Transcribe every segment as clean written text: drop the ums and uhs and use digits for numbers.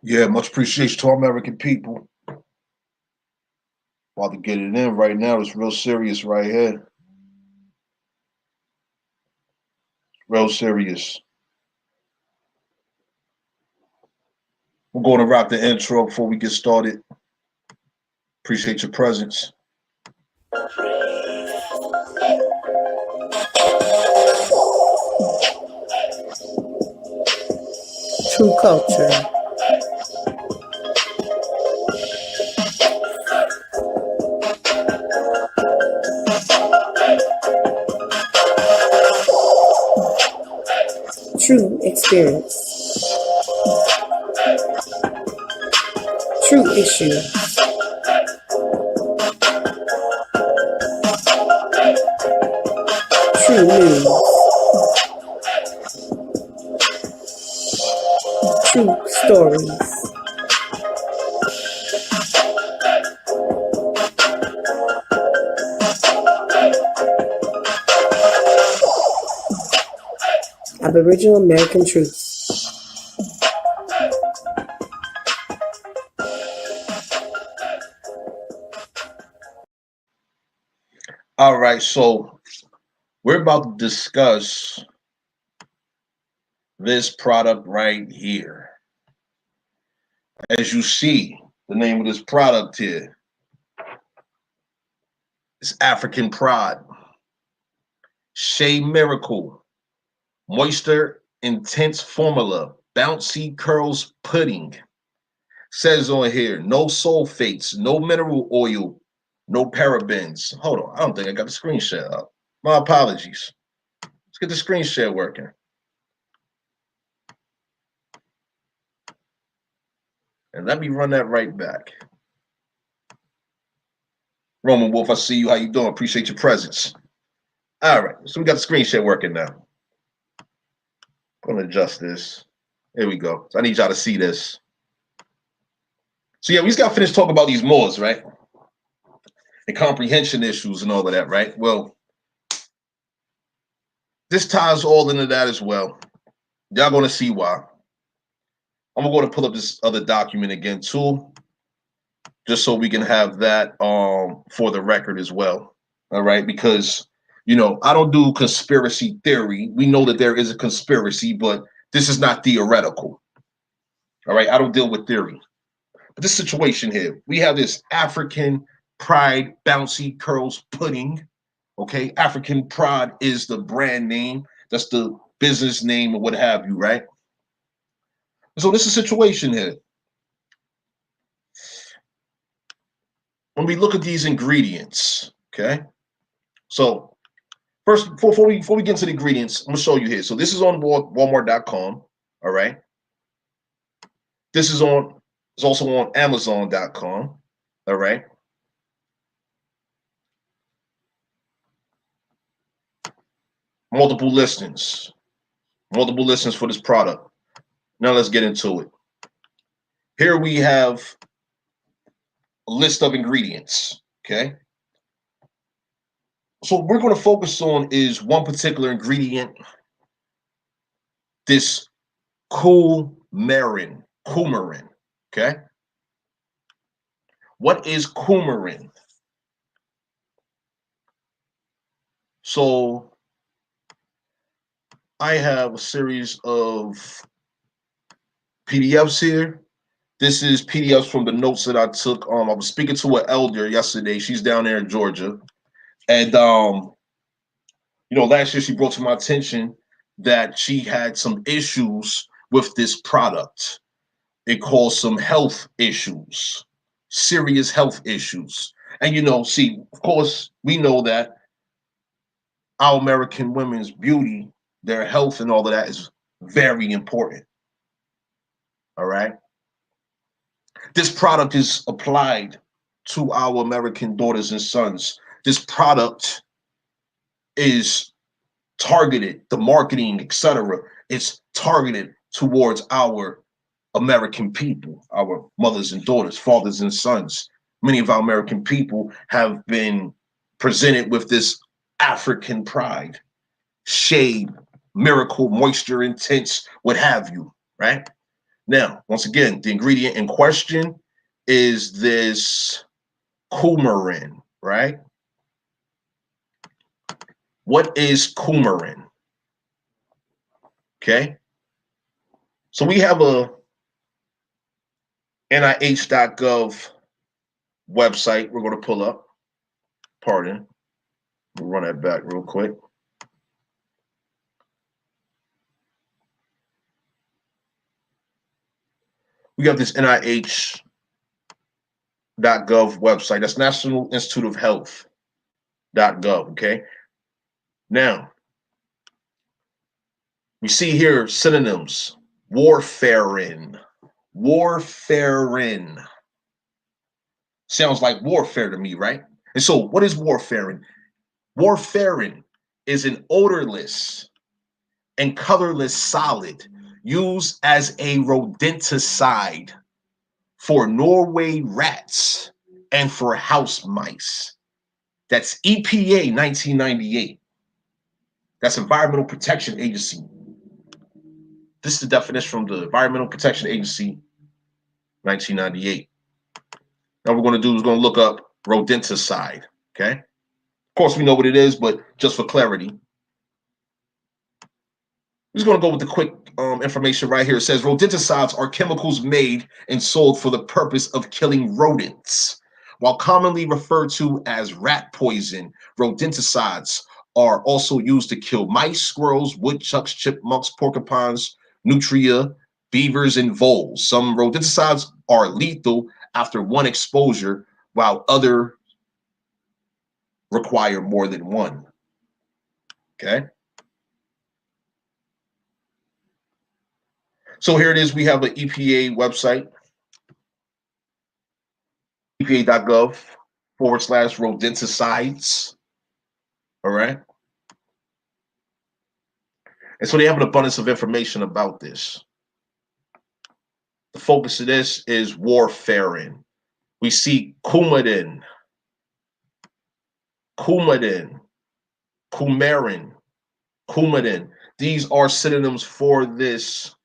Yeah, much appreciation to American people. About to get it in right now. It's real serious right here. Real serious. We're going to rock the intro before we get started. Appreciate your presence. True culture. True experience. True issue. True news. True stories. Aboriginal American truths. All right, so we're about to discuss this product right here. As you see, the name of this product here is African Pride. Shea Miracle. Moisture Intense Formula. Bouncy Curls Pudding. Says on here, no sulfates, no mineral oil, no parabens. Hold on, I don't think I got the screen share up. My apologies. Let's get the screen share working. And let me run that right back. Roman Wolf, I see you. How you doing? Appreciate your presence. All right, so we got the screen share working now. I'm gonna adjust this. There we go. So I need y'all to see this. So yeah, we just got finished talking about these Moors, right? And comprehension issues and all of that, right? Well, this ties all into that as well. Y'all gonna see why. I'm gonna go to pull up this other document again too, just so we can have that for the record as well. All right, because I don't do conspiracy theory. We know that there is a conspiracy, but this is not theoretical. All right, I don't deal with theory. But this situation here, we have this African Pride Bouncy Curls Pudding. Okay, African Pride is the brand name. That's the business name or what have you, right? So this is a situation here. When we look at these ingredients, okay? So first, before we get into the ingredients, I'm gonna show you here. So this is on Walmart.com, all right? This is also on Amazon.com, all right? Multiple listings for this product. Now let's get into it. Here we have a list of ingredients, okay? So what we're going to focus on is one particular ingredient, this coumarin, okay? What is coumarin? So I have a series of PDFs here. This is PDFs from the notes that I took. I was speaking to an elder yesterday. She's down there in Georgia. And last year she brought to my attention that she had some issues with this product. It caused some health issues, serious health issues. And of course, we know that our American women's beauty, their health and all of that is very important. All right. This product is applied to our American daughters and sons. This product is targeted, the marketing, etc. It's targeted towards our American people, our mothers and daughters, fathers and sons. Many of our American people have been presented with this African pride, shade, miracle, moisture, intense, what have you, right? Now, once again, the ingredient in question is this coumarin, right? What is coumarin? Okay. So we have a NIH.gov website we're going to pull up. Pardon. We'll run that back real quick. We got this NIH.gov website. That's National Institute of Health.gov. Okay. Now, we see here synonyms. Warfarin. Warfarin. Sounds like warfare to me, right? And so, what is warfarin? Warfarin is an odorless and colorless solid used as a rodenticide for Norway rats and for house mice. That's EPA 1998. That's Environmental Protection Agency. This is the definition from the Environmental Protection Agency, 1998. Now we're going to do is going to look up rodenticide, okay? Of course, we know what it is, but just for clarity, we're just going to go with the quick information right here. It says rodenticides are chemicals made and sold for the purpose of killing rodents. While commonly referred to as rat poison, rodenticides are also used to kill mice, squirrels, woodchucks, chipmunks, porcupines, nutria, beavers, and voles. Some rodenticides are lethal after one exposure, while other require more than one. Okay. So here it is. We have an EPA website, epa.gov/rodenticides. All right. And so they have an abundance of information about this. The focus of this is warfarin. We see coumarin, coumarin, coumarin, coumarin. These are synonyms for this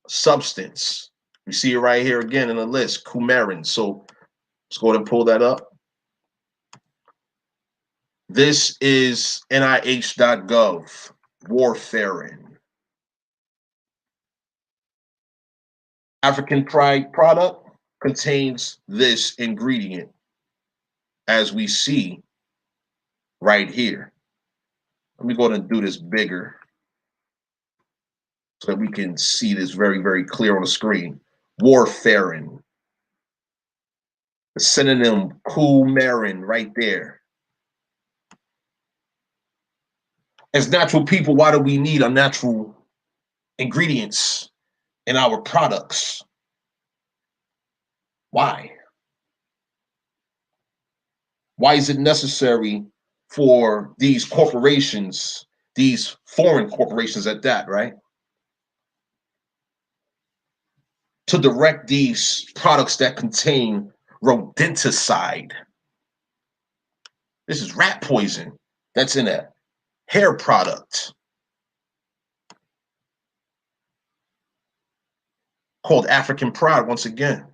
substance. We see it right here again in the list, coumarin. So let's go ahead and pull that up. This is NIH.gov, warfarin. African Pride product contains this ingredient, as we see right here. Let me go ahead and do this bigger so that we can see this very, very clear on the screen. Warfarin. The synonym coumarin right there. As natural people, why do we need unnatural ingredients in our products? Why? Why is it necessary for these corporations, these foreign corporations at that, right, to direct these products that contain rodenticide? This is rat poison that's in a hair product called African Pride once again.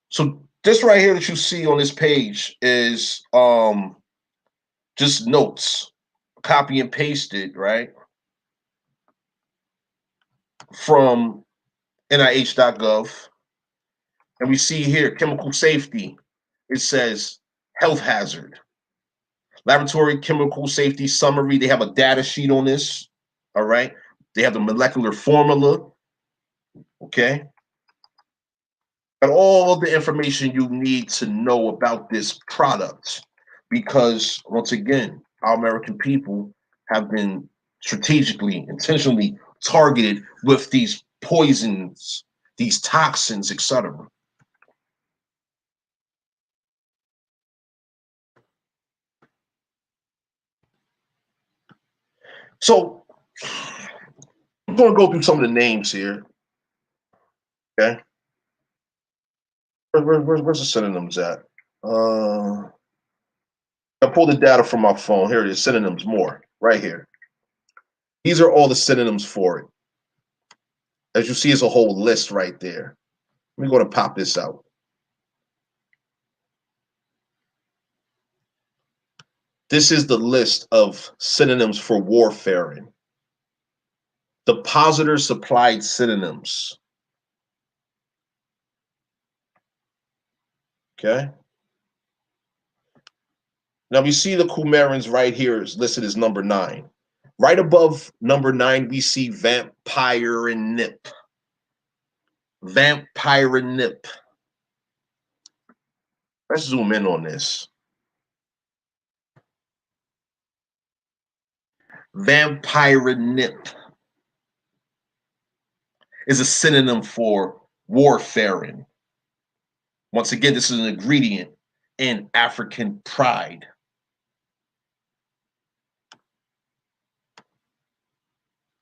So this right here that you see on this page is just notes, copy and pasted, right, from NIH.gov. And we see here chemical safety. It says health hazard. Laboratory chemical safety summary. They have a data sheet on this. All right. They have the molecular formula. Okay. And all the information you need to know about this product, because once again, our American people have been strategically, intentionally targeted with these poisons, these toxins, etc. So I'm going to go through some of the names here. Okay. Where's the synonyms at? I pulled the data from my phone. Here it is, synonyms more, right here. These are all the synonyms for it. As you see, it's a whole list right there. Let me go to pop this out. This is the list of synonyms for warfarin. Depositor supplied synonyms. Okay. Now we see the coumarins right here is listed as number 9. Right above number 9, we see vampirinip. Vampirinip. Let's zoom in on this. Vampirinip is a synonym for warfarin. Once again, this is an ingredient in African pride.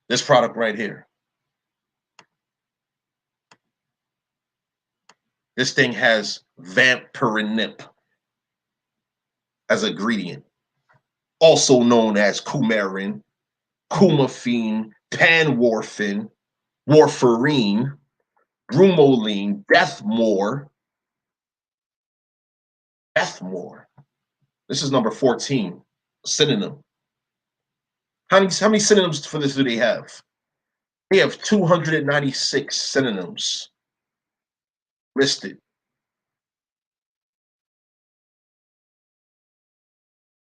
This product right here. This thing has vampirinip as an ingredient, also known as coumarin, coumaphene, panwarfarin, warfarin, bromelain, deathmore. Deathmore. This is number 14, synonym. How many synonyms for this do they have? They have 296 synonyms listed.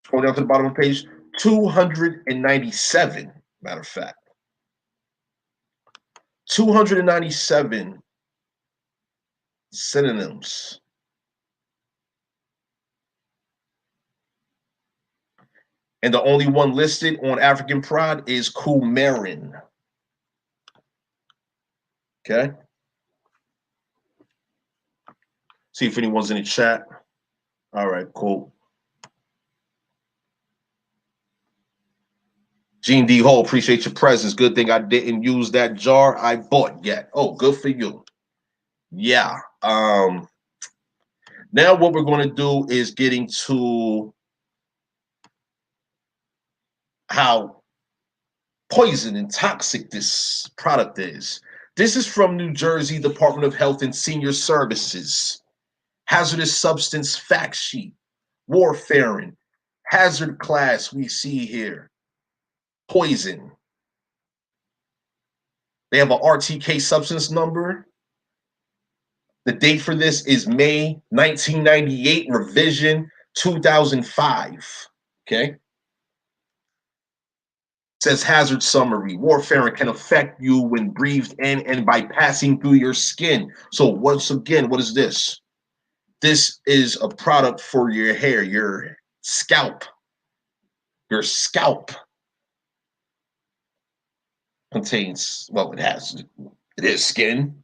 Scroll down to the bottom of the page, 297, matter of fact. 297 synonyms. And the only one listed on African Pride is coumarin. Okay. See if anyone's in the chat. All right, cool. Gene D. Hall, appreciate your presence. Good thing I didn't use that jar I bought yet. Oh, good for you. Yeah. Now what we're going to do is getting to how poison and toxic this product is. This is from New Jersey Department of Health and Senior Services. Hazardous substance fact sheet. Warfarin. Hazard class we see here. Poison. They have an RTK substance number. The date for this is May 1998, revision 2005. Okay. Says hazard summary. Warfarin can affect you when breathed in and by passing through your skin. So once again, what is this? This is a product for your hair, your scalp. Your scalp contains, well, it is skin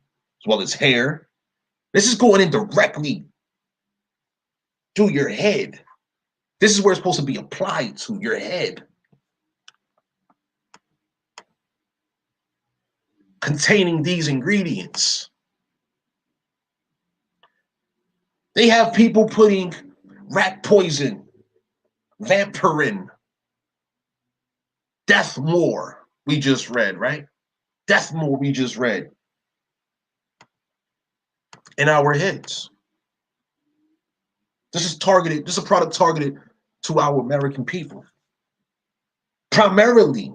as well as hair. This is going in directly to your head. This is where it's supposed to be applied to your head. Containing these ingredients. They have people putting rat poison, vampirin, deathmore, we just read, right? Deathmore, we just read. In our heads. This is targeted, this is a product targeted to our American people. Primarily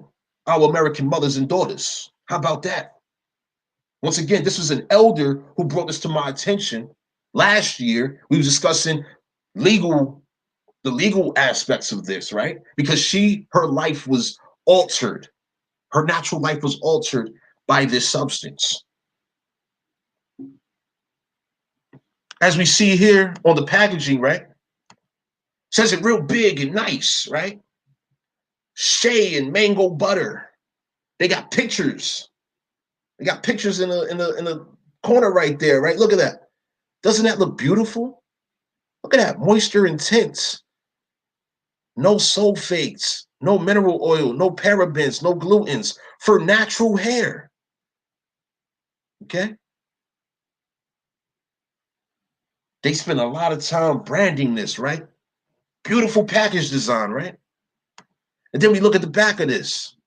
our American mothers and daughters. How about that? Once again, this was an elder who brought this to my attention. Last year, we were discussing the legal aspects of this, right? Because her life was altered. Her natural life was altered by this substance. As we see here on the packaging, right? Says it real big and nice, right? Shea and mango butter. They got pictures. They got pictures in the corner right there, right? Look at that. Doesn't that look beautiful? Look at that, moisture intense. No sulfates, no mineral oil, no parabens, no glutens for natural hair. Okay? They spend a lot of time branding this, right? Beautiful package design, right? And then we look at the back of this.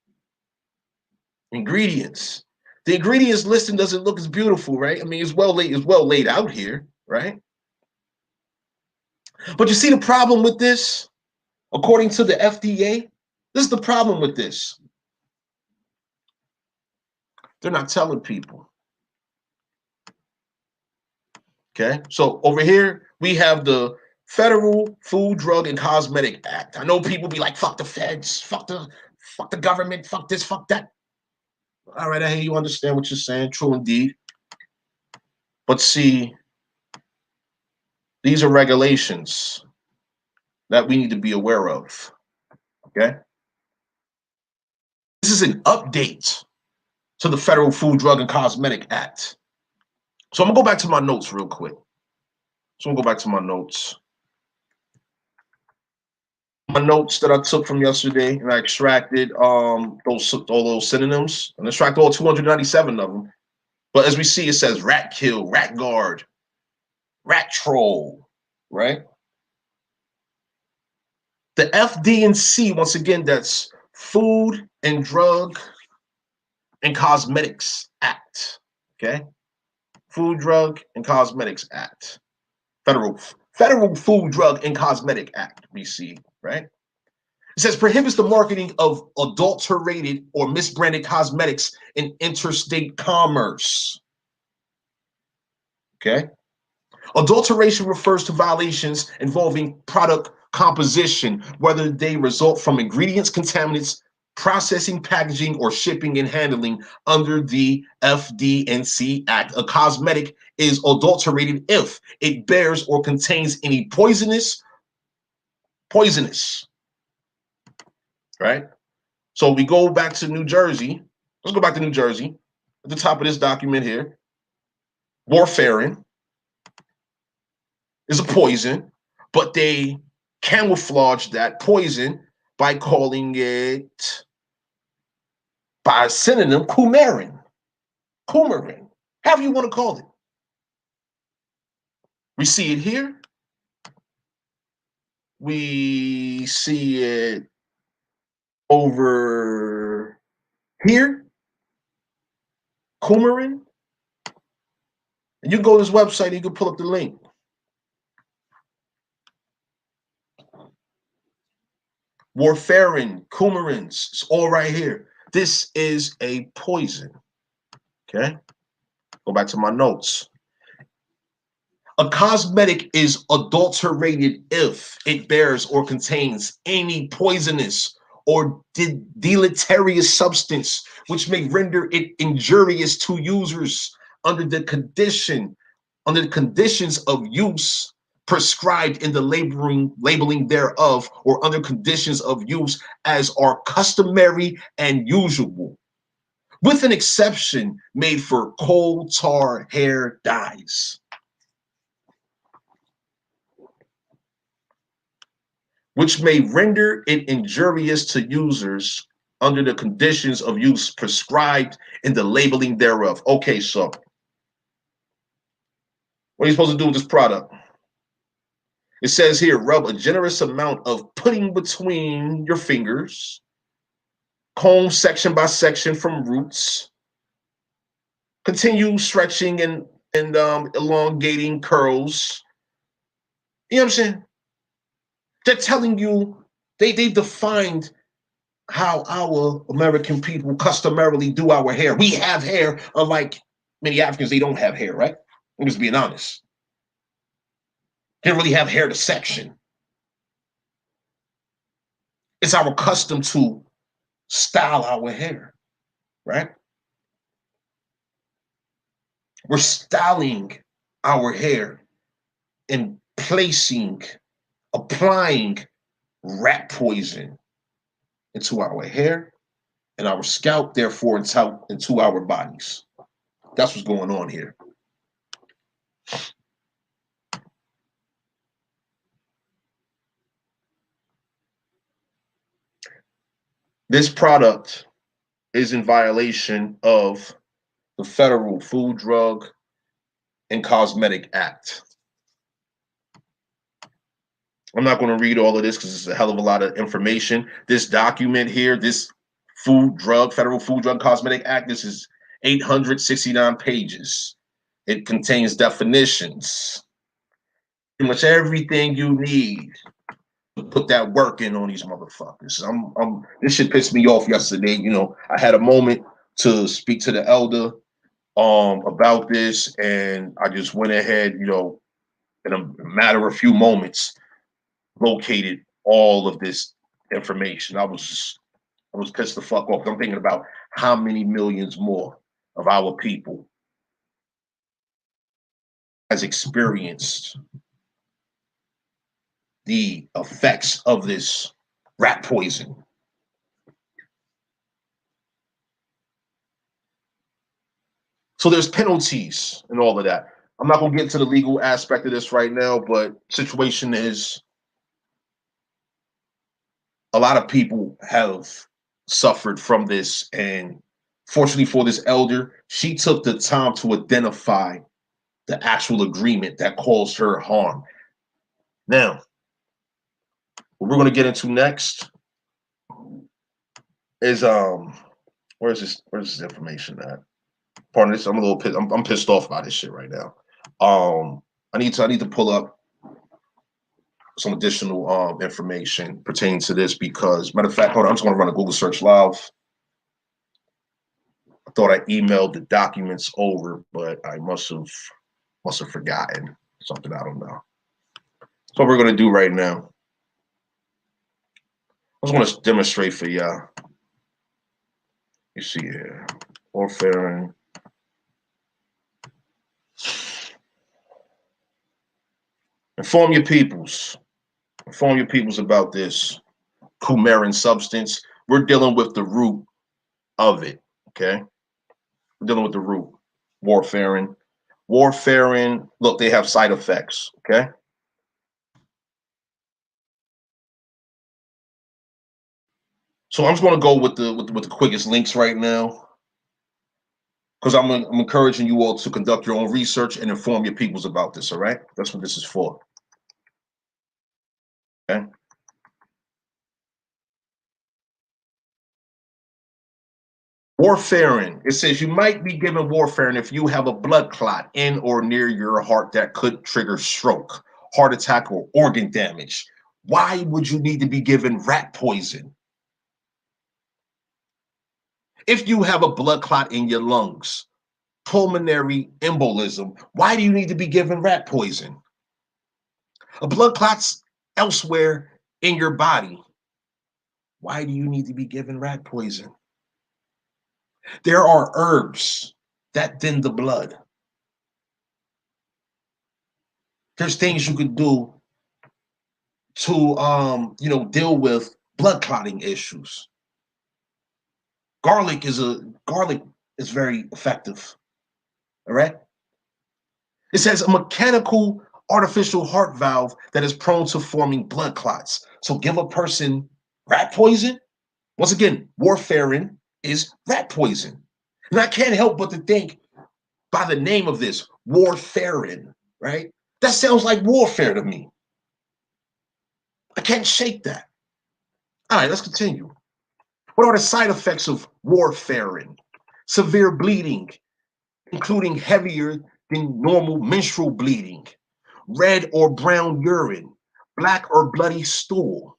Ingredients. The ingredients listing doesn't look as beautiful, right? I mean, it's well laid out here, right? But you see the problem with this, according to the FDA, this is the problem with this. They're not telling people. Okay, so over here we have the Federal Food, Drug, and Cosmetic Act. I know people be like, "Fuck the feds, fuck the government, fuck this, fuck that." All right, I hear you understand what you're saying. True indeed. But see, these are regulations that we need to be aware of. Okay, this is an update to the Federal Food, Drug, and Cosmetic Act. So I'm gonna go back to my notes real quick. So I'm gonna go back to my notes. My notes that I took from yesterday, and I extracted all those synonyms, and extracted all 297 of them. But as we see, it says rat kill, rat guard, rat troll, right? The FD&C, once again, that's Food and Drug and Cosmetics Act. Okay, Food, Drug, and Cosmetics Act. Federal Food, Drug, and Cosmetic Act, we see, right? It says prohibits the marketing of adulterated or misbranded cosmetics in interstate commerce. Okay. Adulteration refers to violations involving product composition, whether they result from ingredients, contaminants, processing, packaging, or shipping and handling under the FD&C Act. A cosmetic is adulterated if it bears or contains any poisonous, right? So we go back to New Jersey. Let's go back to New Jersey. At the top of this document here, warfarin is a poison, but they camouflage that poison by calling it by a synonym coumarin, however you want to call it. We see it here. We see it over here, coumarin. And you can go to this website and you can pull up the link. Warfarin, coumarins, it's all right here. This is a poison. Okay, go back to my notes. A cosmetic is adulterated if it bears or contains any poisonous or deleterious substance which may render it injurious to users under the conditions of use prescribed in the labeling thereof, or under conditions of use as are customary and usual, with an exception made for coal tar hair dyes, which may render it injurious to users under the conditions of use prescribed in the labeling thereof. Okay, so what are you supposed to do with this product? It says here, rub a generous amount of pudding between your fingers, comb section by section from roots, continue stretching and elongating curls. You know what I'm saying? They're telling you, they've defined how our American people customarily do our hair. We have hair, unlike many Africans, they don't have hair, right? I'm just being honest. They don't really have hair to section. It's our custom to style our hair, right? We're styling our hair and applying rat poison into our hair and our scalp, therefore into our bodies. That's what's going on here. This product is in violation of the Federal Food, Drug, and Cosmetic Act. I'm not going to read all of this because it's a hell of a lot of information. This document here, this Federal Food, Drug, Cosmetic Act, this is 869 pages. It contains definitions, pretty much everything you need to put that work in on these motherfuckers. This shit pissed me off yesterday. You know, I had a moment to speak to the elder about this, and I just went ahead, you know, in a matter of a few moments, located all of this information. I was pissed the fuck off. I'm thinking about how many millions more of our people has experienced the effects of this rat poison. So there's penalties and all of that. I'm not gonna get into the legal aspect of this right now, but situation is a lot of people have suffered from this, and fortunately for this elder, she took the time to identify the actual agreement that caused her harm. Now, what we're going to get into next is where's this information at? Pardon this, I'm a little pissed. I'm pissed off by this shit right now. I need to pull up some additional information pertaining to this, because matter of fact, hold on, I'm just going to run a Google search live. I thought I emailed the documents over, but I must have forgotten something. I don't know. So what we're going to do right now, I just want to demonstrate for y'all. You see here, warfarin. Inform your peoples. Inform your peoples about this coumarin substance. We're dealing with the root of it, okay? We're dealing with the root. Warfarin. Warfarin, look, they have side effects, okay? So I'm just going to go with the quickest links right now, because I'm encouraging you all to conduct your own research and inform your peoples about this, all right? That's what this is for. Okay. Warfarin. It says you might be given warfarin if you have a blood clot in or near your heart that could trigger stroke, heart attack, or organ damage. Why would you need to be given rat poison? If you have a blood clot in your lungs, pulmonary embolism, why do you need to be given rat poison? A blood clot's elsewhere in your body. Why do you need to be given rat poison? There are herbs that thin the blood. There's things you could do to deal with blood clotting issues. Garlic is very effective. All right. It says a mechanical artificial heart valve that is prone to forming blood clots. So give a person rat poison. Once again, warfarin is rat poison. And I can't help but to think, by the name of this, warfarin, right? That sounds like warfare to me. I can't shake that. All right, let's continue. What are the side effects of warfarin? Severe bleeding, including heavier than normal menstrual bleeding, red or brown urine, black or bloody stool,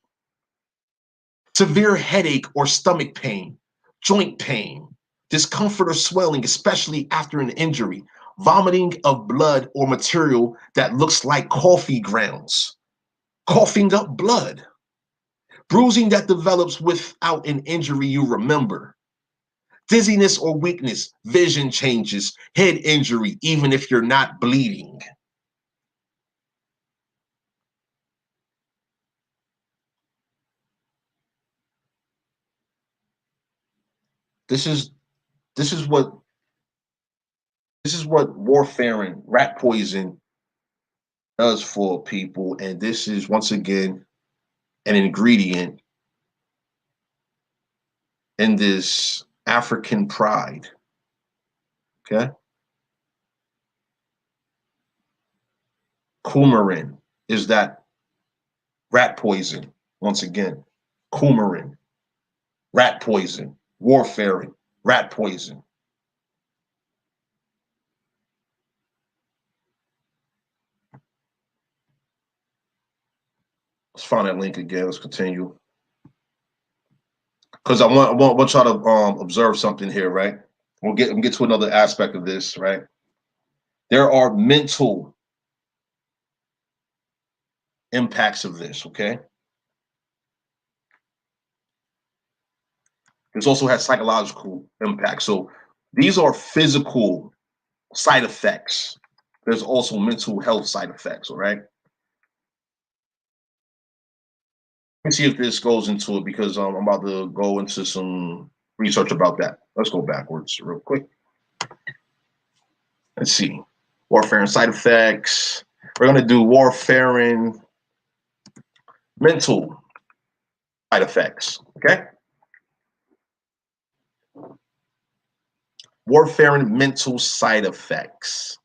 severe headache or stomach pain, joint pain, discomfort or swelling, especially after an injury, vomiting of blood or material that looks like coffee grounds, coughing up blood, bruising that develops without an injury you remember, dizziness or weakness, vision changes, head injury, even if you're not bleeding. This is what warfarin, rat poison, does for people, and this is once again an ingredient in this African pride. Okay, coumarin is that rat poison. Once again, coumarin, rat poison, warfarin, rat poison. Let's find that link again. Let's continue. Because I want y'all to observe something here, right? We'll get to another aspect of this, right? There are mental impacts of this, okay? This also has psychological impacts. So these are physical side effects. There's also mental health side effects, all right? Let's see if this goes into it because I'm about to go into some research about that. Let's go backwards real quick. Let's see. Warfarin side effects. We're going to do warfarin mental side effects, okay? Warfarin mental side effects.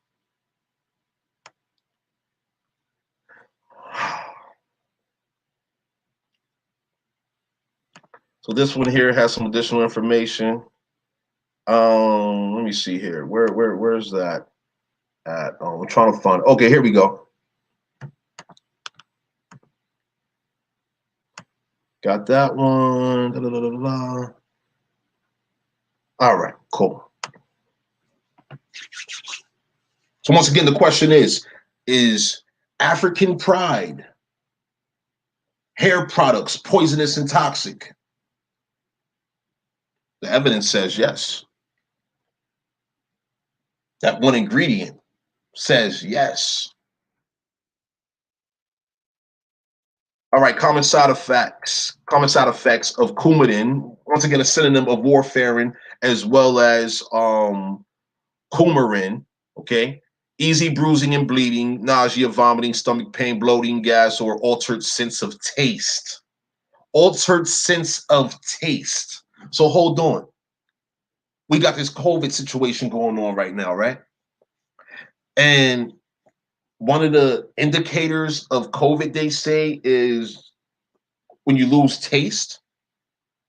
So this one here has some additional information. Let me see here. Where's that at? I'm trying to find. Okay, here we go. Got that one. Da, da, da, da, da. All right, cool. So once again, the question is African Pride hair products poisonous and toxic? The evidence says yes. That one ingredient says yes. All right, common side effects. Common side effects of Coumadin. Once again, a synonym of warfarin as well as Coumarin. Okay, easy bruising and bleeding, nausea, vomiting, stomach pain, bloating, gas, or altered sense of taste. Altered sense of taste. So hold on. We got this COVID situation going on right now, right? And one of the indicators of COVID, they say, is when you lose taste,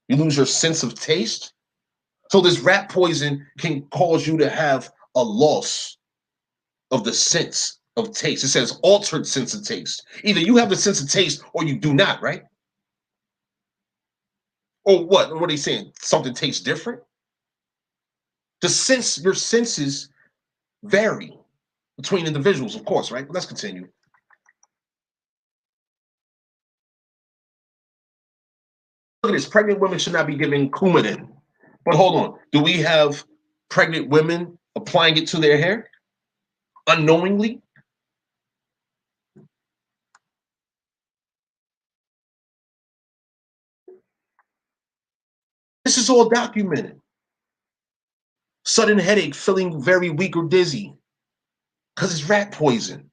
you lose your sense of taste. So this rat poison can cause you to have a loss of the sense of taste. It says altered sense of taste. Either you have the sense of taste or you do not, right? Or what? What are they saying? Something tastes different? The sense, your senses vary between individuals, of course, right? Let's continue. Look at this. Pregnant women should not be given Coumadin. But hold on. Do we have pregnant women applying it to their hair unknowingly? This is all documented. Sudden headache, feeling very weak or dizzy because it's rat poison.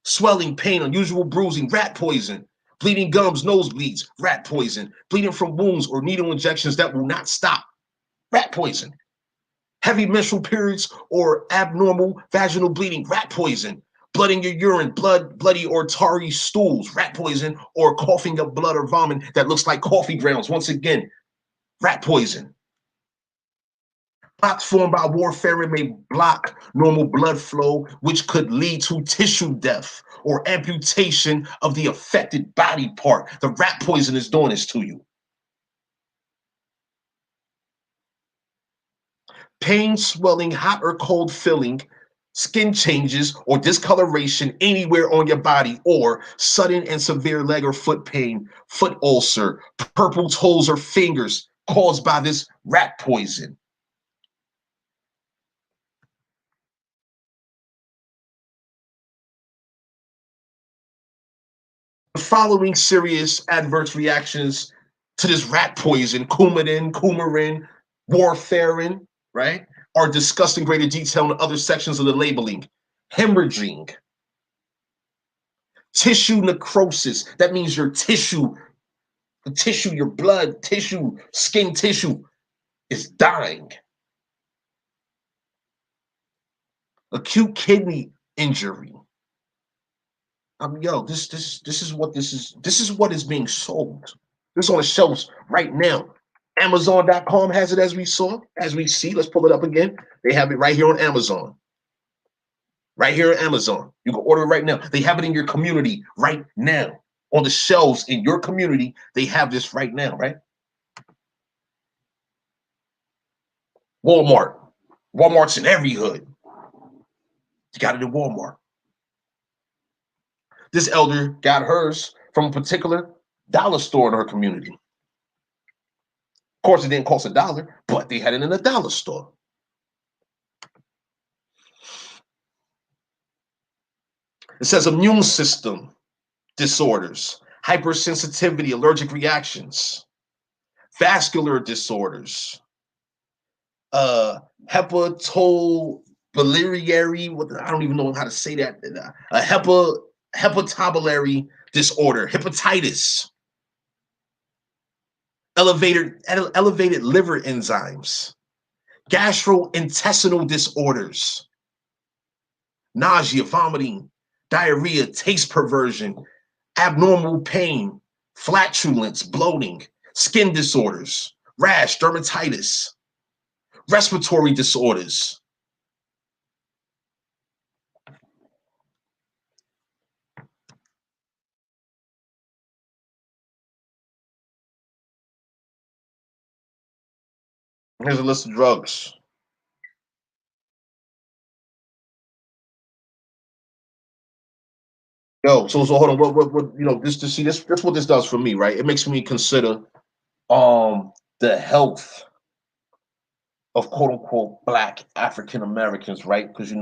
Swelling, pain, unusual bruising, rat poison. Bleeding gums, nosebleeds, rat poison. Bleeding from wounds or needle injections that will not stop, rat poison. Heavy menstrual periods or abnormal vaginal bleeding, rat poison. Blood in your urine, bloody or tarry stools, rat poison, or coughing up blood or vomit that looks like coffee grounds. Once again, rat poison. Clots formed by warfarin may block normal blood flow, which could lead to tissue death or amputation of the affected body part. The rat poison is doing this to you. Pain, swelling, hot or cold feeling, skin changes or discoloration anywhere on your body, or sudden and severe leg or foot pain, foot ulcer, purple toes or fingers caused by this rat poison. The following serious adverse reactions to this rat poison, Coumarin, warfarin, right, are discussed in greater detail in other sections of the labeling. Hemorrhaging, tissue necrosis, that means your tissue, the tissue, your blood tissue, skin tissue is dying. Acute kidney injury. Yo, this is what this is. This is what is being sold. This is on the shelves right now. Amazon.com has it as we see. Let's pull it up again. They have it right here on Amazon. Right here on Amazon. You can order it right now. They have it in your community right now. on the shelves in your community. They have this right now, right? Walmart. Walmart's in every hood. You got it in Walmart. This elder got hers from a particular dollar store in her community. Of course, it didn't cost $1, but they had it in a dollar store. It says immune system disorders, hypersensitivity, allergic reactions, vascular disorders, hepatobiliary, I don't even know how to say that, a hepatobiliary disorder, hepatitis, elevated liver enzymes, gastrointestinal disorders, nausea, vomiting, diarrhea, taste perversion, abnormal pain, flatulence, bloating, skin disorders, rash, dermatitis, respiratory disorders. Here's a list of drugs. Yo, so hold on. What this to see this what this does for me, right? It makes me consider the health of quote unquote Black African Americans, right? Because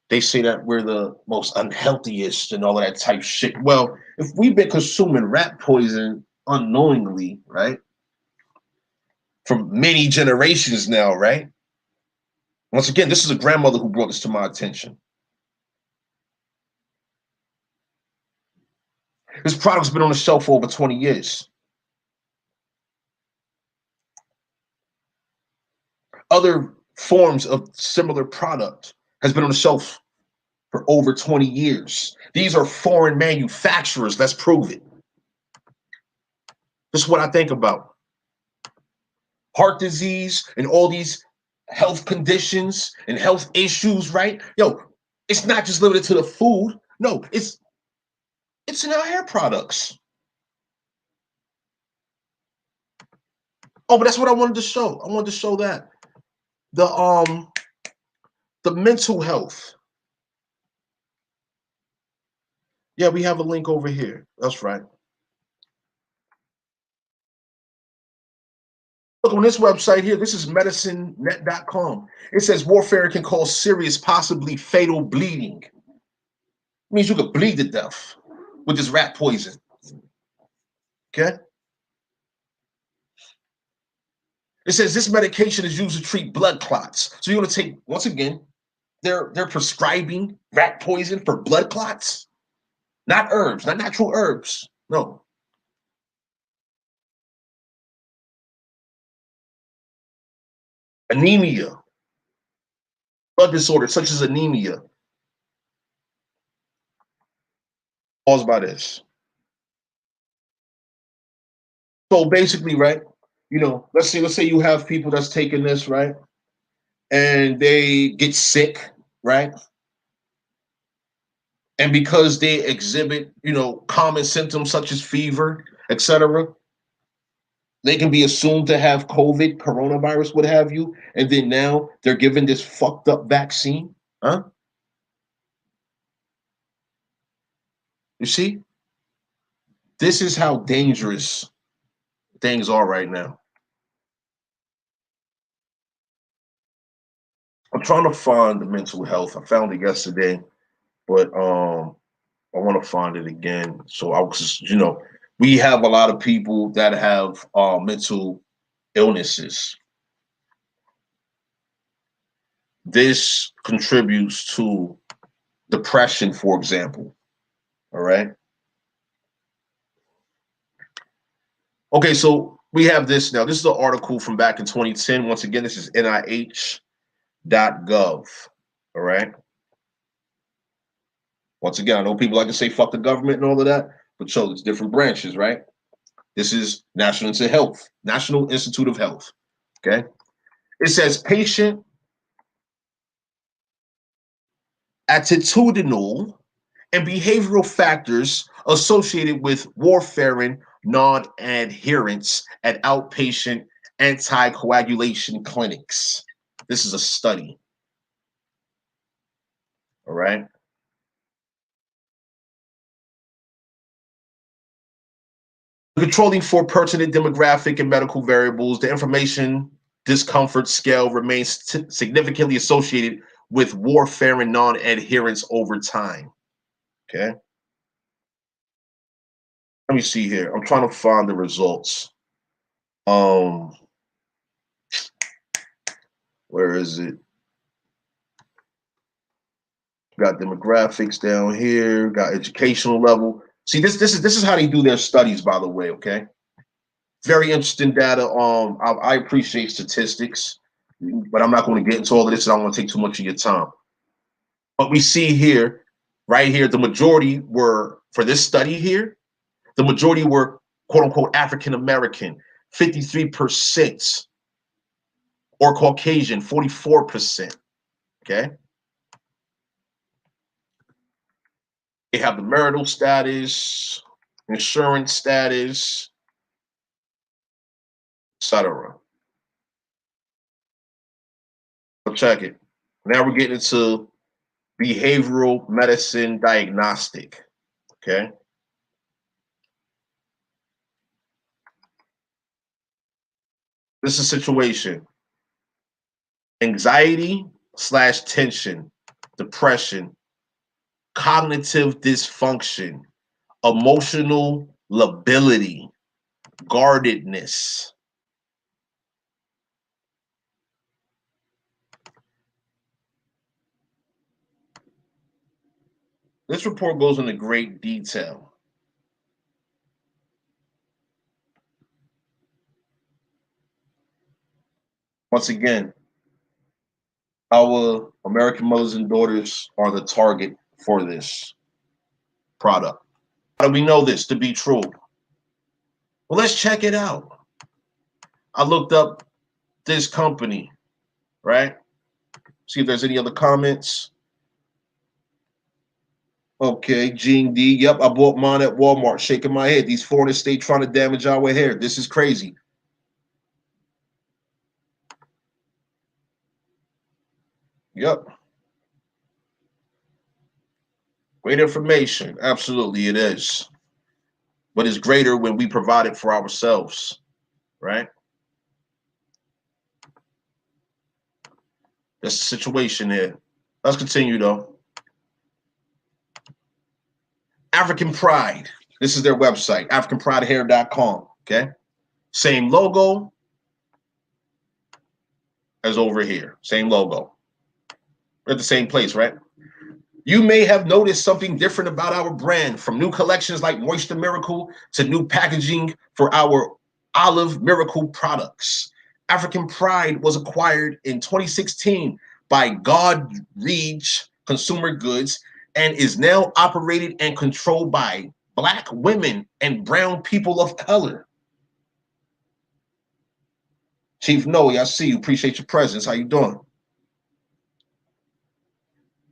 they say that we're the most unhealthiest and all of that type shit. Well, if we've been consuming rat poison unknowingly, right, for many generations now, right? Once again, this is a grandmother who brought this to my attention. This product's been on the shelf for over 20 years. Other forms of similar product has been on the shelf for over 20 years. These are foreign manufacturers. Let's prove it. This is what I think about. Heart disease and all these health conditions and health issues, right? Yo, it's not just limited to the food. No, it's in our hair products. Oh, but that's what I wanted to show. I wanted to show that the mental health. Yeah, we have a link over here. That's right. Look on this website here. This is medicinenet.com. It says warfare can cause serious, possibly fatal bleeding. It means you could bleed to death with this rat poison. Okay. It says this medication is used to treat blood clots. So you're going to take, once again, they're prescribing rat poison for blood clots, not herbs, not natural herbs. No. Anemia, blood disorders such as anemia, caused by this. So basically, right, let's say you have people that's taking this, right, and they get sick, right, and because they exhibit, common symptoms such as fever, etc., they can be assumed to have COVID, coronavirus, what have you, and then now they're given this fucked up vaccine, huh? You see, this is how dangerous things are right now. I'm trying to find the mental health. I found it yesterday, but I want to find it again. So I was, we have a lot of people that have mental illnesses. This contributes to depression, for example. All right. Okay, so we have this now. This is an article from back in 2010. Once again, this is NIH.gov. All right. Once again, I know people like to say fuck the government and all of that, but so it's different branches, right? This is National Institute of Health. Okay. It says patient attitudinal and behavioral factors associated with warfarin non-adherence at outpatient anticoagulation clinics. This is a study. All right. Controlling for pertinent demographic and medical variables, the information discomfort scale remains significantly associated with warfarin non-adherence over time. Okay. Let me see here. I'm trying to find the results. Where is it? Got demographics down here, got educational level. See, this is how they do their studies, by the way, okay? Very interesting data. I appreciate statistics, but I'm not going to get into all of this, and I don't want to take too much of your time. But we see here, right here, the majority were, for this study here, the majority were quote unquote African American, 53%, or Caucasian, 44%. Okay. They have the marital status, insurance status, etc. So check it. Now we're getting into behavioral medicine diagnostic. Okay. This is a situation. Anxiety / tension, depression, cognitive dysfunction, emotional lability, guardedness. This report goes into great detail. Once again, our American mothers and daughters are the target for this product. How do we know this to be true? Well, let's check it out. I looked up this company, right? See if there's any other comments. Okay, Gene D. Yep, I bought mine at Walmart. Shaking my head. These foreigners stay trying to damage our hair. This is crazy. Yep. Great information. Absolutely, it is. But it's greater when we provide it for ourselves, right? That's the situation here. Let's continue, though. African Pride. This is their website, AfricanPrideHair.com. Okay. Same logo as over here. Same logo. We're at the same place, right? You may have noticed something different about our brand, from new collections like Moisture Miracle to new packaging for our Olive Miracle products. African Pride was acquired in 2016 by Godreach Consumer Goods and is now operated and controlled by Black women and brown people of color. Chief Noe, I see you. Appreciate your presence. How you doing?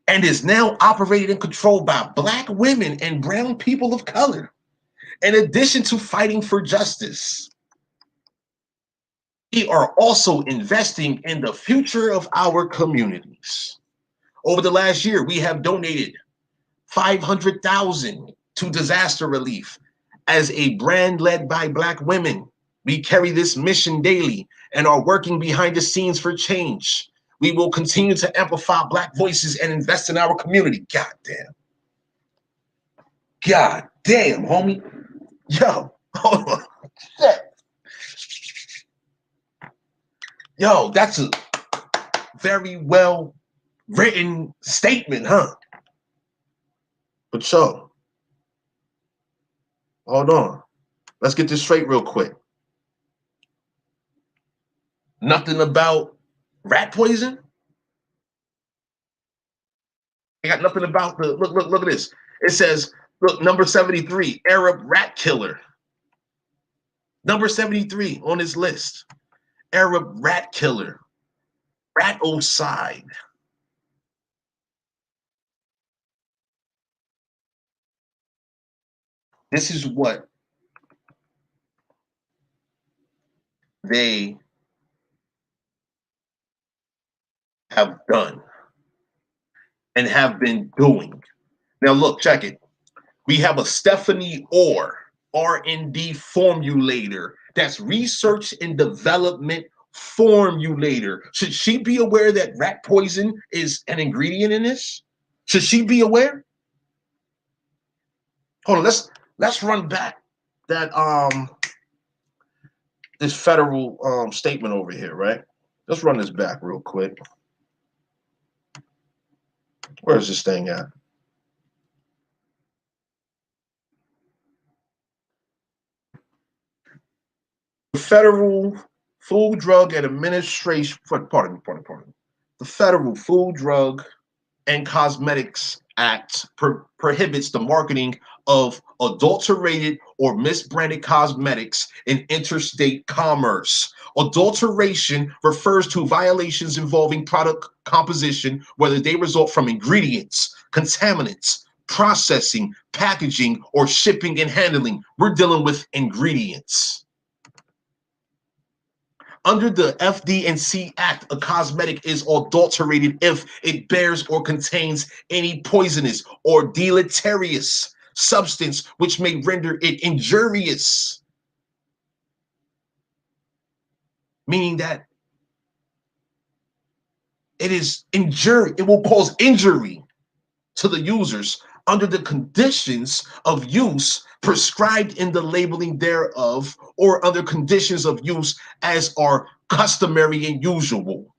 And is now operated and controlled by Black women and brown people of color. In addition to fighting for justice, we are also investing in the future of our communities. Over the last year, we have donated $500,000 to disaster relief. As a brand led by Black women, we carry this mission daily and are working behind the scenes for change. We will continue to amplify Black voices and invest in our community. God damn. God damn, homie. Yo. Shit. Yo, that's a very well written statement, huh? But yo, hold on. Let's get this straight real quick. Nothing about rat poison? I got nothing about the look at this. It says, look, number 73, Arab rat killer. Number 73 on this list. Arab rat killer. Raticide. This is what they have done and have been doing. Now, look, check it. We have a Stephanie Orr, R&D formulator. That's research and development formulator. Should she be aware that rat poison is an ingredient in this? Should she be aware? Hold on, let's run back that this federal statement over here, right? Let's run this back real quick. Where's this thing at? The Federal Food, Drug, and Administration, pardon me. The Federal Food, Drug, and Cosmetics Act prohibits the marketing of adulterated or misbranded cosmetics in interstate commerce. Adulteration refers to violations involving product composition, whether they result from ingredients, contaminants, processing, packaging, or shipping and handling. We're dealing with ingredients. Under the FD&C Act, a cosmetic is adulterated if it bears or contains any poisonous or deleterious substance which may render it injurious. Meaning that it will cause injury to the users under the conditions of use prescribed in the labeling thereof, or under conditions of use as are customary and usual.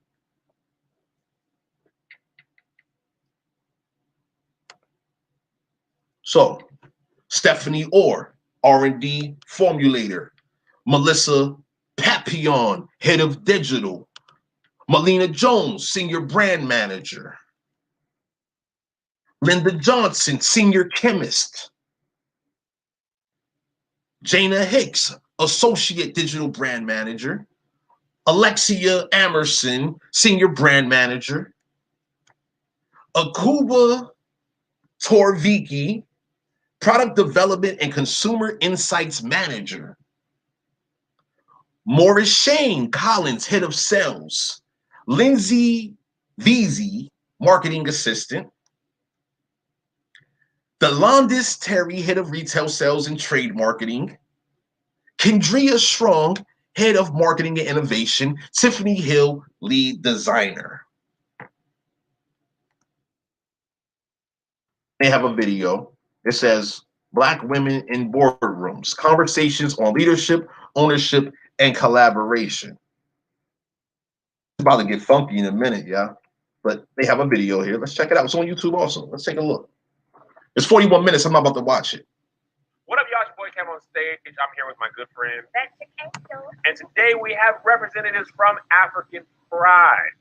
So, Stephanie Orr, R&D formulator. Melissa Papillon, head of digital. Melina Jones, senior brand manager. Linda Johnson, senior chemist. Jana Hicks, associate digital brand manager. Alexia Amerson, senior brand manager. Akuba Torviki, product development and consumer insights manager. Morris Shane Collins, head of sales. Lindsay Veazey, marketing assistant. Delondis Terry, head of retail sales and trade marketing. Kendria Strong, head of marketing and innovation. Tiffany Hill, lead designer. They have a video. It says, Black women in boardrooms, conversations on leadership, ownership, and collaboration. It's about to get funky in a minute, yeah. But they have a video here. Let's check it out. It's on YouTube also. Let's take a look. It's 41 minutes. I'm not about to watch it. What up, y'all? It's your boy Cam on stage. I'm here with my good friend. And today we have representatives from African Pride.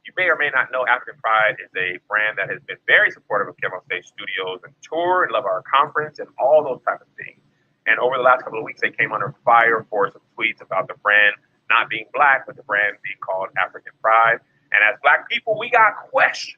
You may or may not know African Pride is a brand that has been very supportive of Cam on Stage Studios and tour and love our conference and all those type of things. And over the last couple of weeks, they came under fire for some tweets about the brand not being black, but the brand being called African Pride. And as black people, we got questions.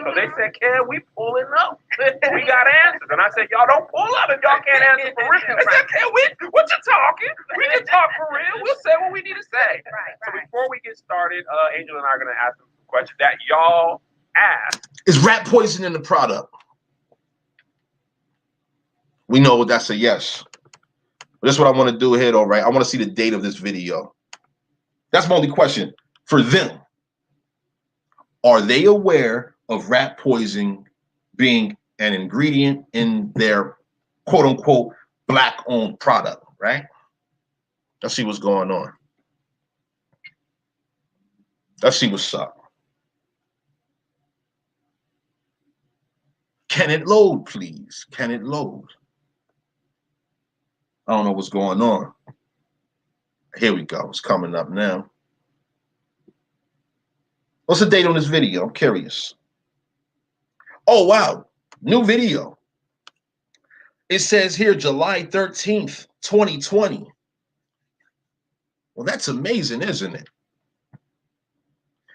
So they said, Cam, we pulling up. We got answers. And I said, y'all don't pull up if y'all can't answer for real. They said, Cam, what you talking? We can talk for real. We'll say what we need to say. Right. So before we get started, Angel and I are going to ask them some questions that y'all asked. Is rat poison in the product? We know that's a yes. But that's what I want to do here, though, right? I want to see the date of this video. That's my only question for them. Are they aware of rat poison being an ingredient in their quote unquote black owned product, right? Let's see what's going on. Let's see what's up. Can it load, please? Can it load? I don't know what's going on. Here we go. It's coming up now. What's the date on this video? I'm curious. Oh, wow. New video. It says here July 13th, 2020. Well, that's amazing, isn't it?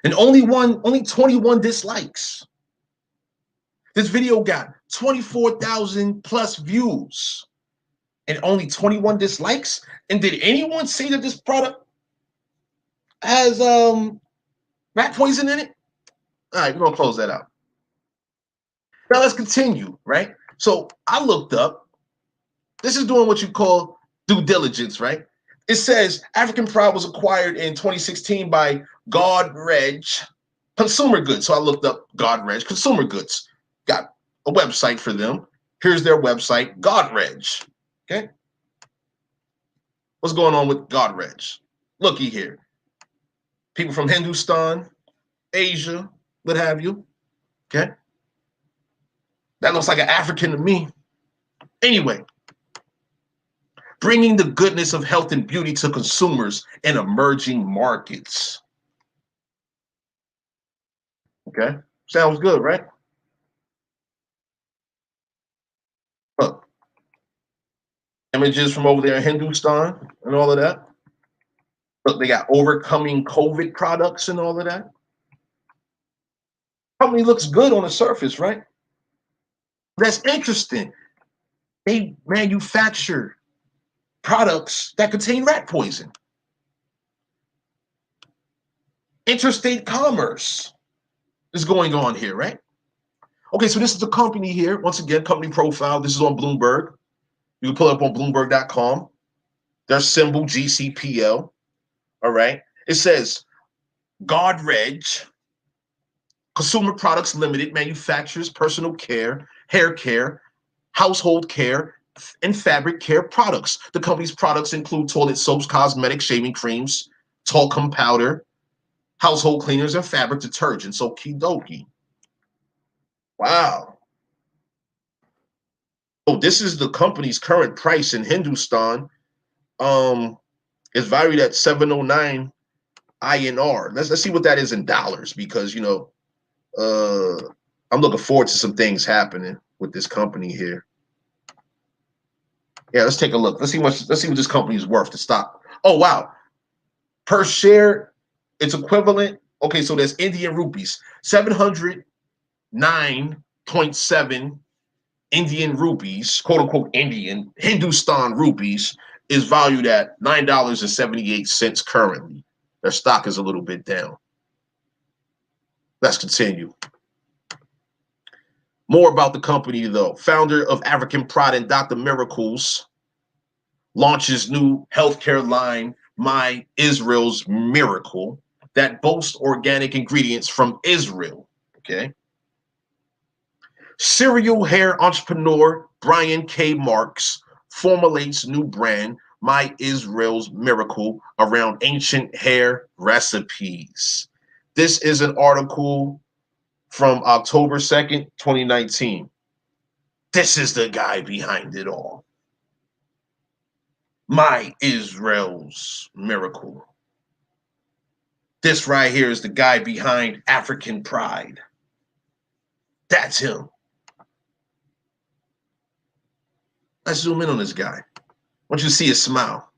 And only 21 dislikes. This video got 24,000 plus views. and only 21 dislikes. And did anyone say that this product has rat poison in it? All right, we're gonna close that out. Now let's continue, right? So I looked up. This is doing what you call due diligence, right? It says African Pride was acquired in 2016 by Godrej Consumer Goods. So I looked up Godrej Consumer Goods. Got a website for them. Here's their website, Godrej. Okay. What's going on with Godrej? Looky here. People from Hindustan, Asia, what have you. Okay. That looks like an African to me. Anyway, bringing the goodness of health and beauty to consumers in emerging markets. Okay. Sounds good, right? Look, images from over there in Hindustan and all of that. Look, they got overcoming COVID products and all of that. Company looks good on the surface, right? That's interesting. They manufacture products that contain rat poison. Interstate commerce is going on here, right? Okay, so this is the company here. Once again, company profile. This is on Bloomberg. You can pull it up on Bloomberg.com. Their symbol, GCPL. All right. It says Godrej Consumer Products Limited manufactures personal care, hair care, household care, and fabric care products. The company's products include toilet soaps, cosmetic shaving creams, talcum powder, household cleaners, and fabric detergents. Okie dokie. Wow. Oh, this is the company's current price in Hindustan. It's valued at 709 INR. Let's see what that is in dollars, because I'm looking forward to some things happening with this company here. Yeah, let's take a look. Let's see what this company is worth to stop. Oh wow. Per share, it's equivalent. Okay, so there's Indian rupees, 709.7 Indian rupees, quote unquote Indian, Hindustan rupees, is valued at $9.78 currently. Their stock is a little bit down. Let's continue. More about the company, though. Founder of African Pride and Dr. Miracles launches new healthcare line, My Israel's Miracle, that boasts organic ingredients from Israel. Okay. Serial hair entrepreneur Brian K. Marks formulates new brand, My Israel's Miracle, around ancient hair recipes. This is an article from October 2nd, 2019. This is the guy behind it all. My Israel's Miracle. This right here is the guy behind African Pride. That's him. Let's zoom in on this guy. I want you to see his smile.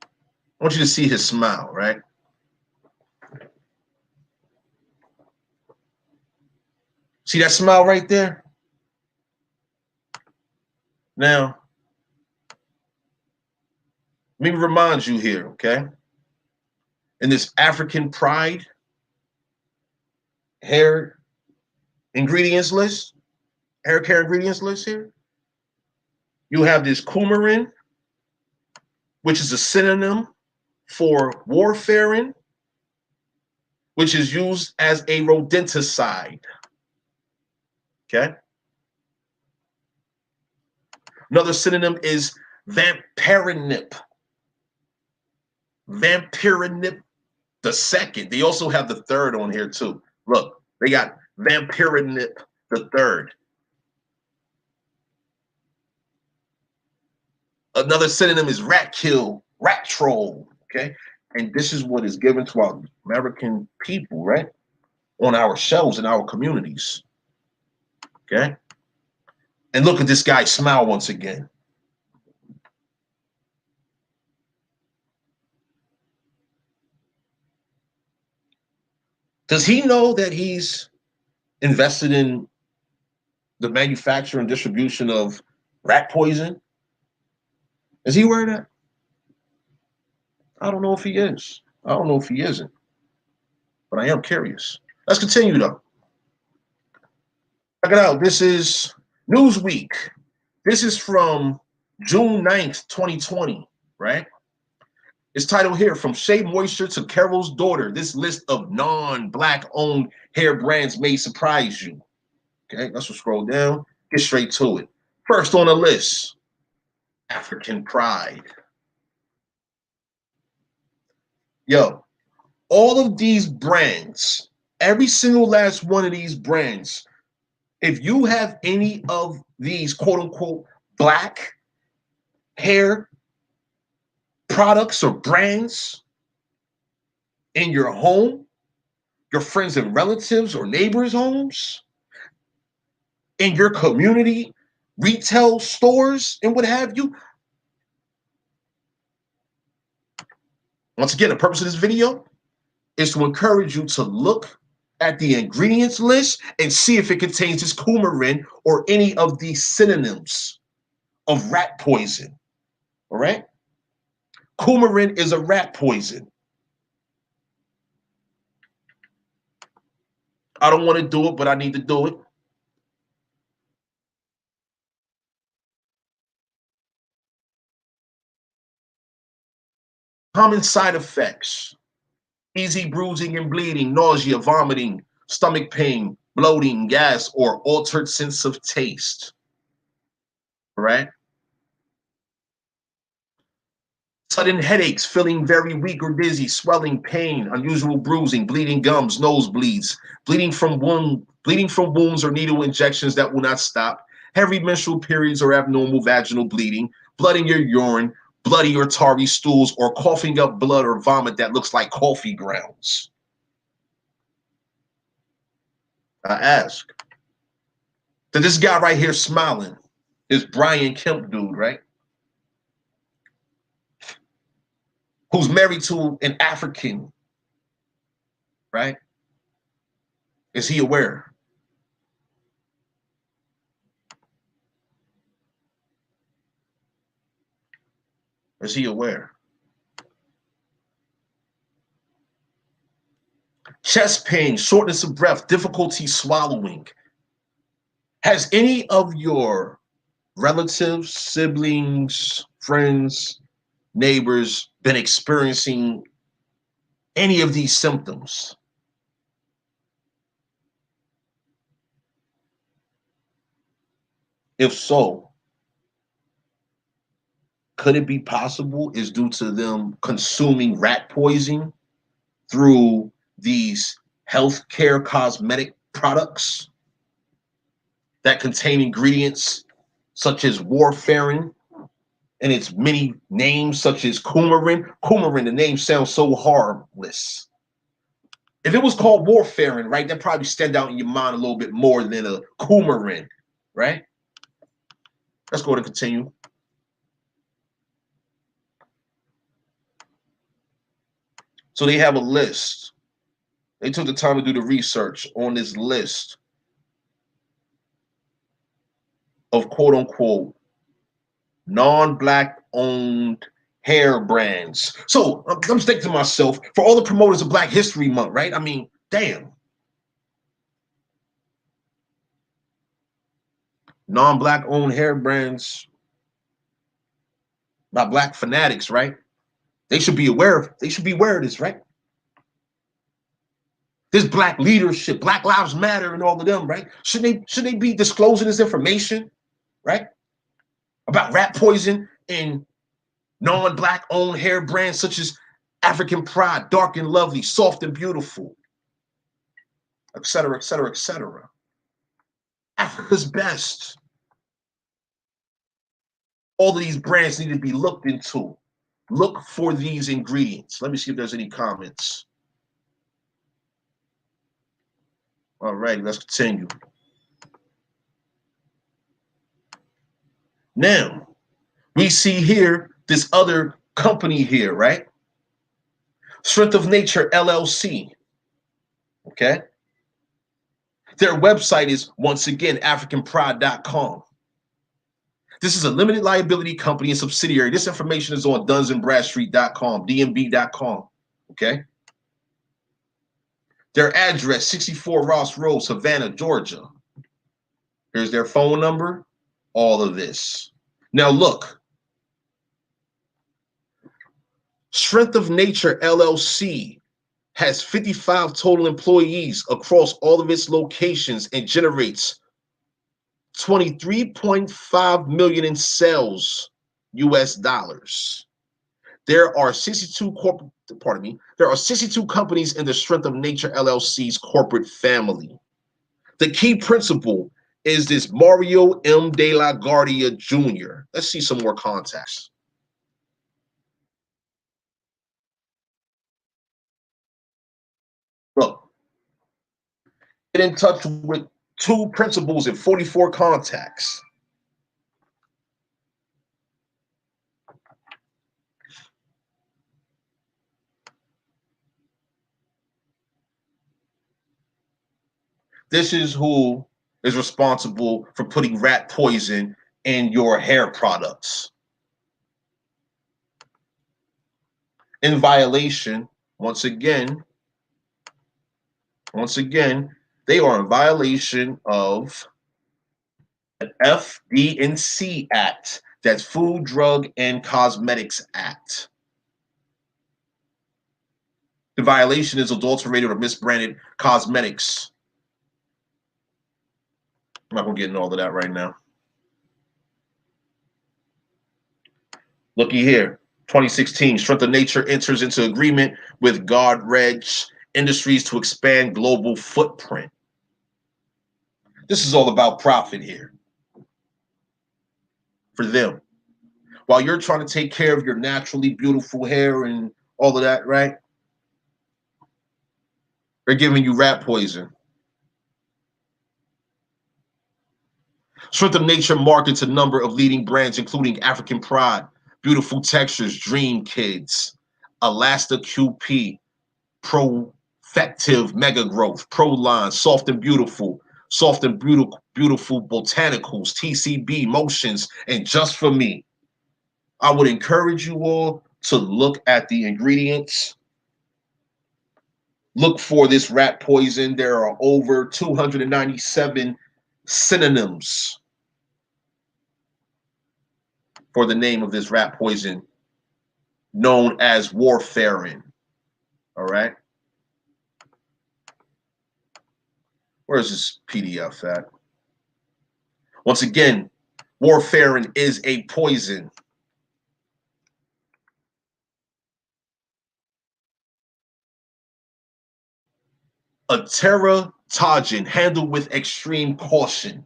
I want you to see his smile, right? See that smile right there? Now, let me remind you here, okay? In this African Pride hair ingredients list, hair care ingredients list here, you have this coumarin, which is a synonym for warfarin, which is used as a rodenticide. Okay. Another synonym is vampirinip. Vampirinip the second. They also have the third on here too. Look, they got vampirinip the third. Another synonym is rat kill, rat troll. Okay. And this is what is given to our American people, right? On our shelves in our communities. Okay. And look at this guy smile once again. Does he know that he's invested in the manufacture and distribution of rat poison? Is he aware of that? I don't know if he is. I don't know if he isn't. But I am curious. Let's continue though. Check it out. This is Newsweek. This is from June 9th, 2020, right? It's titled here, From Shea Moisture to Carol's Daughter. This list of non-Black owned hair brands may surprise you. Okay, let's scroll down. Get straight to it. First on the list, African Pride. Yo, all of these brands, every single last one of these brands, if you have any of these quote unquote Black hair products or brands in your home, your friends and relatives or neighbors' homes, in your community, retail stores, and what have you. Once again, the purpose of this video is to encourage you to look at the ingredients list and see if it contains this coumarin or any of these synonyms of rat poison. All right? Coumarin is a rat poison. I don't want to do it, but I need to do it. Common side effects: easy bruising and bleeding, nausea, vomiting, stomach pain, bloating, gas, or altered sense of taste. All right? Sudden headaches, feeling very weak or dizzy, swelling, pain, unusual bruising, bleeding gums, nosebleeds, bleeding from wounds or needle injections that will not stop, heavy menstrual periods or abnormal vaginal bleeding, blood in your urine, bloody or tarry stools, or coughing up blood or vomit that looks like coffee grounds. I ask, that this guy right here smiling is Brian Kemp dude, right? Who's married to an African, right? Is he aware? Is he aware? Chest pain, shortness of breath, difficulty swallowing. Has any of your relatives, siblings, friends, neighbors been experiencing any of these symptoms? If so, could it be possible is due to them consuming rat poison through these healthcare cosmetic products that contain ingredients such as warfarin and its many names such as coumarin? Coumarin, the name sounds so harmless. If it was called warfarin, right, that probably stand out in your mind a little bit more than a coumarin, right? Let's go to continue. So they have a list. They took the time to do the research on this list of quote unquote non-Black owned hair brands. So I'm thinking to myself, for all the promoters of Black History Month, right? I mean, damn. Non-Black owned hair brands by Black fanatics, right? They should be aware of this, right? This Black leadership, Black Lives Matter, and all of them, right? Should they be disclosing this information, right? About rat poison and non-Black owned hair brands such as African Pride, Dark and Lovely, Soft and Beautiful, etc., etc., etc. Africa's Best. All of these brands need to be looked into. Look for these ingredients. Let me see if there's any comments. All right, let's continue. Now, we see here this other company here, right? Strength of Nature LLC. Okay. Their website is, once again, africanpride.com. This is a limited liability company and subsidiary. This information is on dunsandbradstreet.com, dnb.com. Okay. Their address, 64 Ross Road, Savannah, Georgia. Here's their phone number, all of this. Now look, Strength of Nature LLC has 55 total employees across all of its locations and generates 23.5 million in sales US dollars. There are 62 companies in the Strength of Nature LLC's corporate family. The key principal is this Mario M. De La Guardia Jr. Let's see some more contacts. Look, get in touch with 2 principals and 44 contacts. This is who is responsible for putting rat poison in your hair products. In violation, once again, they are in violation of the FD&C Act. That's Food, Drug, and Cosmetics Act. The violation is adulterated or misbranded cosmetics. I'm not going to get into all of that right now. Looky here. 2016, Strength of Nature enters into agreement with Godrej Industries to expand global footprint. This is all about profit here for them. While you're trying to take care of your naturally beautiful hair and all of that, right? They're giving you rat poison. Strength of Nature markets a number of leading brands, including African Pride, Beautiful Textures, Dream Kids, Elasta QP, Profective Mega Growth, Proline, Soft and Beautiful Botanicals, TCB, Motions, and Just For Me. I would encourage you all to look at the ingredients. Look for this rat poison. There are over 297 synonyms for the name of this rat poison, known as warfarin. All right. Where's this PDF at? Once again, warfarin is a poison. A teratogen handled with extreme caution.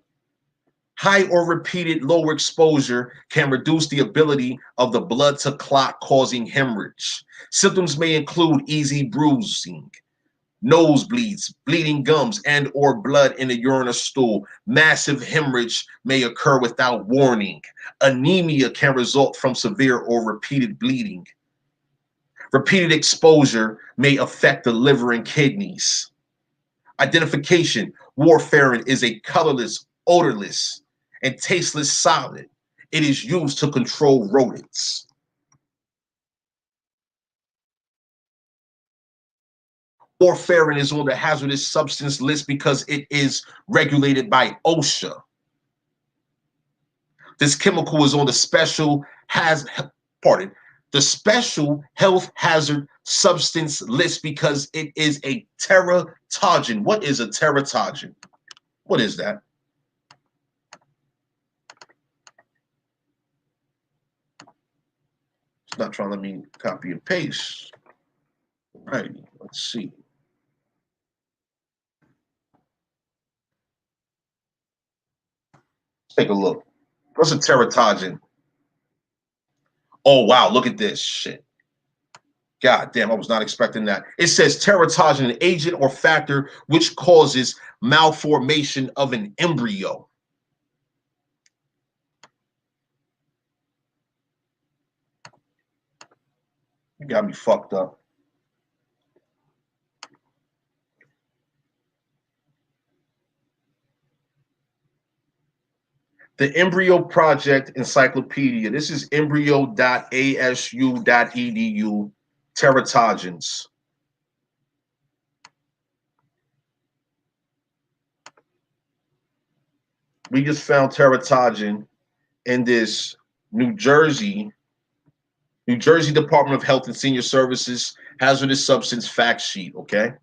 High or repeated lower exposure can reduce the ability of the blood to clot, causing hemorrhage. Symptoms may include easy bruising, nosebleeds, bleeding gums, and or blood in the urine or stool. Massive hemorrhage may occur without warning. Anemia can result from severe or repeated bleeding. Repeated exposure may affect the liver and kidneys. Identification: warfarin is a colorless, odorless, and tasteless solid. It is used to control rodents. Warfarin is on the hazardous substance list because it is regulated by OSHA. This chemical is on the special health hazard substance list because it is a teratogen. What is a teratogen? What is that? It's not trying to let me copy and paste. All right, let's see. Let's take a look. What's a teratogen? Oh, wow, look at this shit. God damn, I was not expecting that. It says teratogen, an agent or factor which causes malformation of an embryo. You got me fucked up. The Embryo Project Encyclopedia. This is embryo.asu.edu. Teratogens. We just found teratogen in this New Jersey Department of Health and Senior Services hazardous substance fact sheet, okay?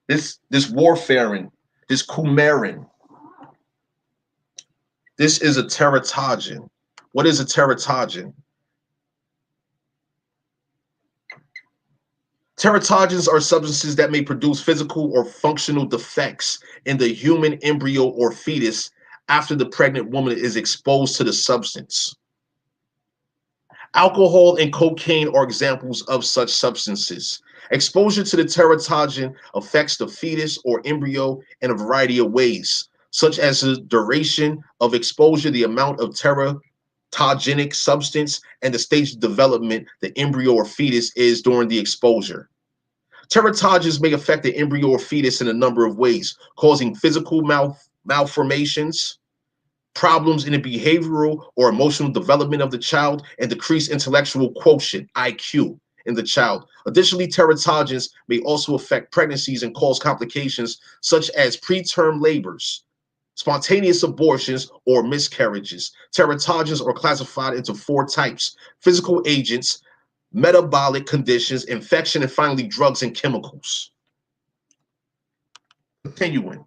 This warfarin, this coumarin, this is a teratogen. What is a teratogen? Teratogens are substances that may produce physical or functional defects in the human embryo or fetus after the pregnant woman is exposed to the substance. Alcohol and cocaine are examples of such substances. Exposure to the teratogen affects the fetus or embryo in a variety of ways, such as the duration of exposure, the amount of teratogenic substance, and the stage of development the embryo or fetus is during the exposure. Teratogens may affect the embryo or fetus in a number of ways, causing physical malformations, problems in the behavioral or emotional development of the child, and decreased intellectual quotient, IQ, in the child. Additionally, teratogens may also affect pregnancies and cause complications such as preterm labors, spontaneous abortions, or miscarriages. Teratogens are classified into 4 types: physical agents, metabolic conditions, infection, and finally drugs and chemicals. Continuing.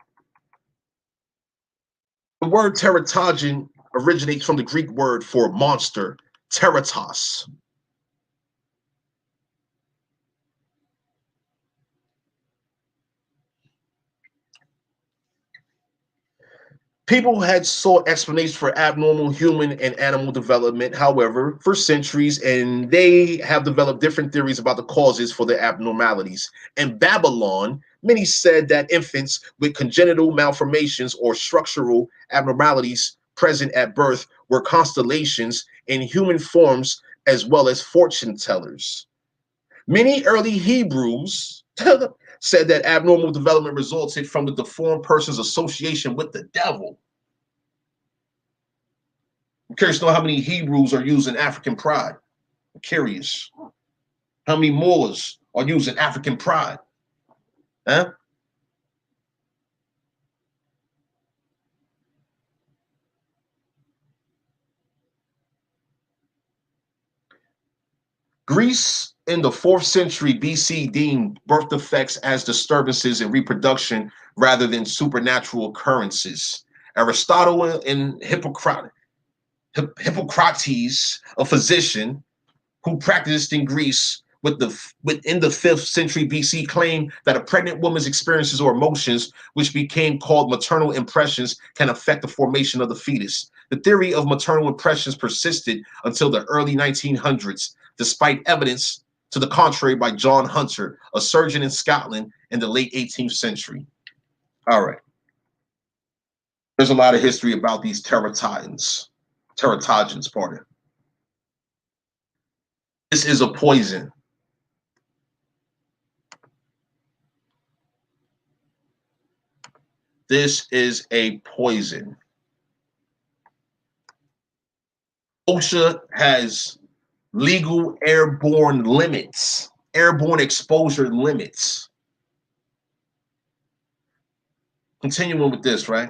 The word teratogen originates from the Greek word for monster, teratos. People had sought explanations for abnormal human and animal development, however, for centuries, and they have developed different theories about the causes for the abnormalities. In Babylon, many said that infants with congenital malformations or structural abnormalities present at birth were constellations in human forms as well as fortune tellers. Many early Hebrews said that abnormal development resulted from the deformed person's association with the devil. I'm curious to know how many Hebrews are using African pride. I'm curious. How many mullahs are using African pride? Huh? Greece in the 4th century BC deemed birth defects as disturbances in reproduction rather than supernatural occurrences. Aristotle and Hippocrates, a physician who practiced in Greece within the 5th century BC, claimed that a pregnant woman's experiences or emotions, which became called maternal impressions, can affect the formation of the fetus. The theory of maternal impressions persisted until the early 1900s, despite evidence to the contrary by John Hunter, a surgeon in Scotland in the late 18th century. All right. There's a lot of history about these teratogens, pardon. This is a poison. This is a poison. OSHA has legal airborne limits, airborne exposure limits. Continuing with this, right?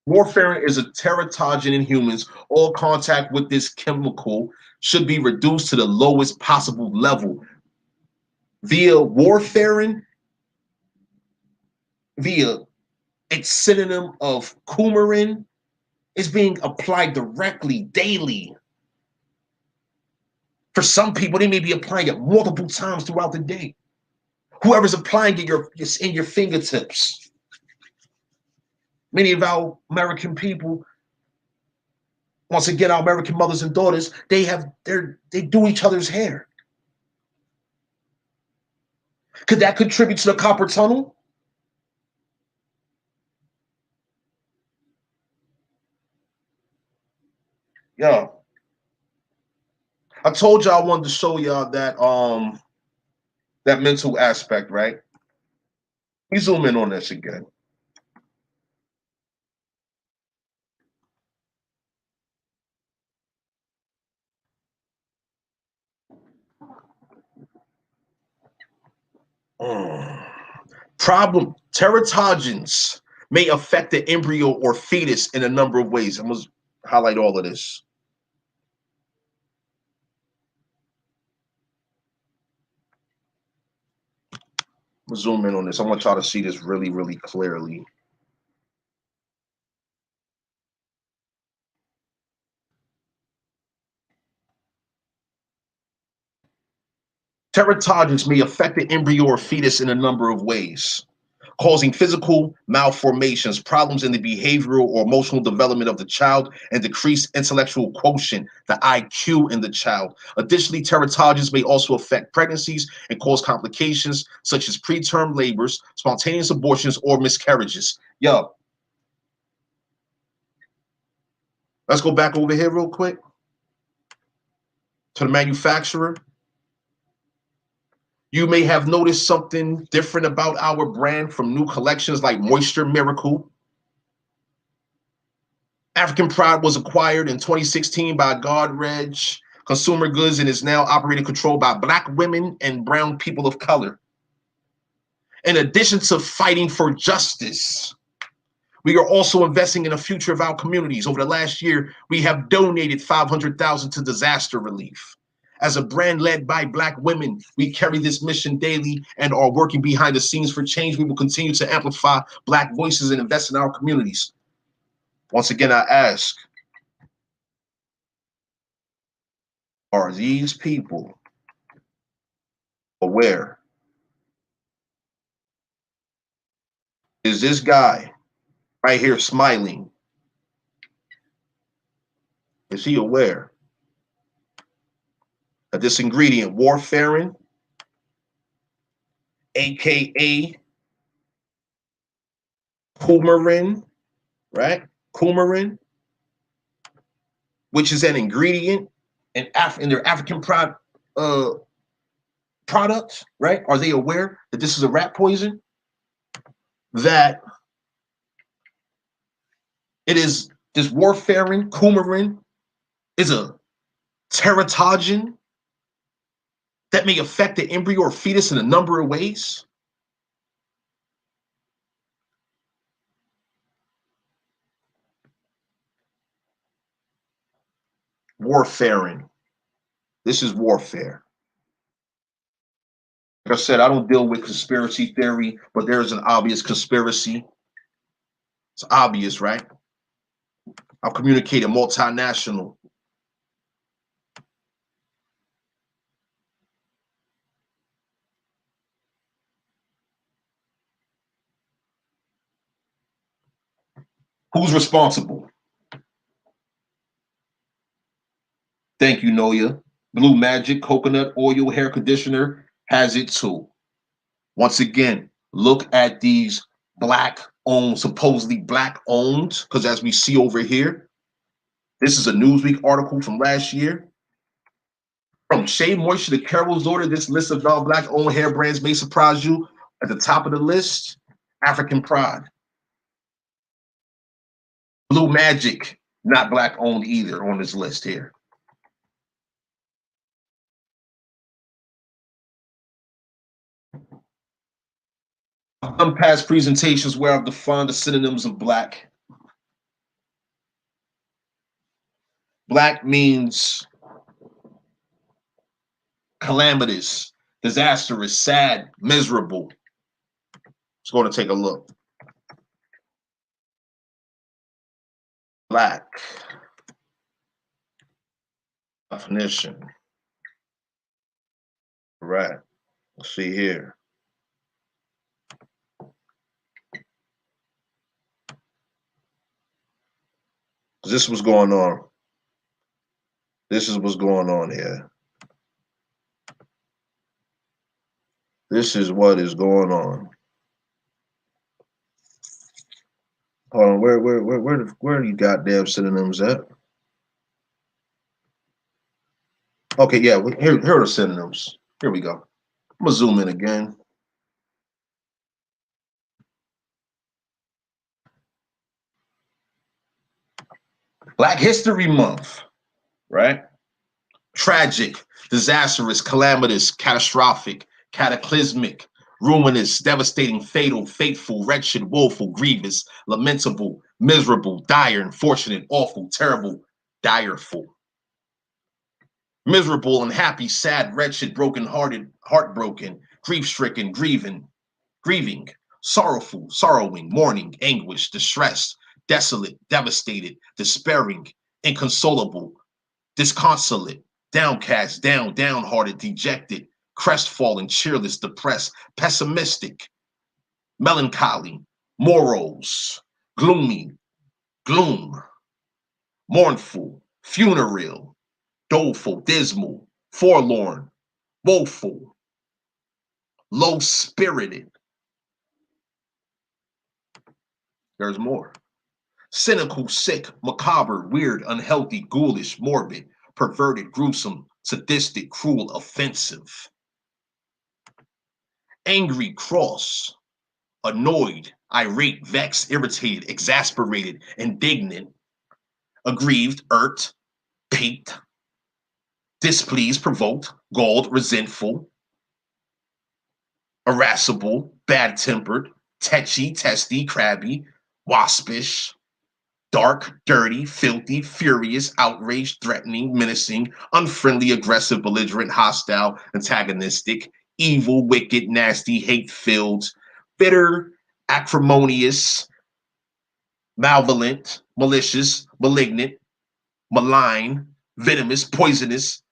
Warfarin is a teratogen in humans. All contact with this chemical should be reduced to the lowest possible level. Via warfarin, via its synonym of coumarin, is being applied directly, daily. For some people, they may be applying it multiple times throughout the day. Whoever's applying it, it's in your fingertips. Many of our American people, once again, our American mothers and daughters, they do each other's hair. Could that contribute to the carpal tunnel? Yeah. I told y'all I wanted to show y'all that that mental aspect, right? We zoom in on this again. Problem teratogens may affect the embryo or fetus in a number of ways. I'm going to highlight all of this. I'm going to zoom in on this. I want y'all to see this really, really clearly. Teratogens may affect the embryo or fetus in a number of ways, causing physical malformations, problems in the behavioral or emotional development of the child, and decreased intellectual quotient, the IQ in the child. Additionally, teratogens may also affect pregnancies and cause complications such as preterm labors, spontaneous abortions, or miscarriages. Yo, let's go back over here real quick to the manufacturer. You may have noticed something different about our brand from new collections like Moisture Miracle. African Pride was acquired in 2016 by Godrej Consumer Goods and is now operated and controlled by Black women and brown people of color. In addition to fighting for justice, we are also investing in the future of our communities. Over the last year, we have donated $500,000 to disaster relief. As a brand led by Black women, we carry this mission daily and are working behind the scenes for change. We will continue to amplify Black voices and invest in our communities. Once again, I ask, are these people aware? Is this guy right here smiling? Is he aware that this ingredient, warfarin, aka coumarin, right? Coumarin, which is an ingredient in their African Pride product, right? Are they aware that this is a rat poison? That it is, this warfarin, coumarin, is a teratogen that may affect the embryo or fetus in a number of ways? Warfarin. This is warfare. Like I said, I don't deal with conspiracy theory, but there is an obvious conspiracy. It's obvious, right? I'll communicate a multinational. Who's responsible? Thank you, Noya. Blue Magic coconut oil hair conditioner has it too. Once again, look at these Black owned, supposedly Black owned, because as we see over here, this is a Newsweek article from last year. From Shea Moisture to Carol's Daughter, this list of non-Black owned hair brands may surprise you. At the top of the list, African Pride. Blue Magic, not Black owned either on this list here. I've done past presentations where I've defined the synonyms of Black. Black means calamitous, disastrous, sad, miserable. Let's go and take a look. Black definition. Right. Let's see here. This is what's going on. This is what's going on here. This is what is going on. Hold on, where are you goddamn synonyms at? Okay, yeah, here are the synonyms. Here we go. I'm gonna zoom in again. Black History Month, right? Tragic, disastrous, calamitous, catastrophic, cataclysmic, ruinous, devastating, fatal, fateful, wretched, woeful, grievous, lamentable, miserable, dire, unfortunate, awful, terrible, direful. Miserable, unhappy, sad, wretched, broken-hearted, heartbroken, grief-stricken, grieving, sorrowful, sorrowing, mourning, anguish, distressed, desolate, devastated, despairing, inconsolable, disconsolate, downcast, downhearted, dejected, crestfallen, cheerless, depressed, pessimistic, melancholy, morose, gloomy, gloom, mournful, funereal, doleful, dismal, forlorn, woeful, low-spirited. There's more. Cynical, sick, macabre, weird, unhealthy, ghoulish, morbid, perverted, gruesome, sadistic, cruel, offensive. Angry, cross, annoyed, irate, vexed, irritated, exasperated, indignant, aggrieved, irked, piqued, displeased, provoked, galled, resentful, irascible, bad-tempered, tetchy, testy, crabby, waspish, dark, dirty, filthy, furious, outraged, threatening, menacing, unfriendly, aggressive, belligerent, hostile, antagonistic, evil, wicked, nasty, hate-filled, bitter, acrimonious, malevolent, malicious, malignant, malign, venomous, poisonous,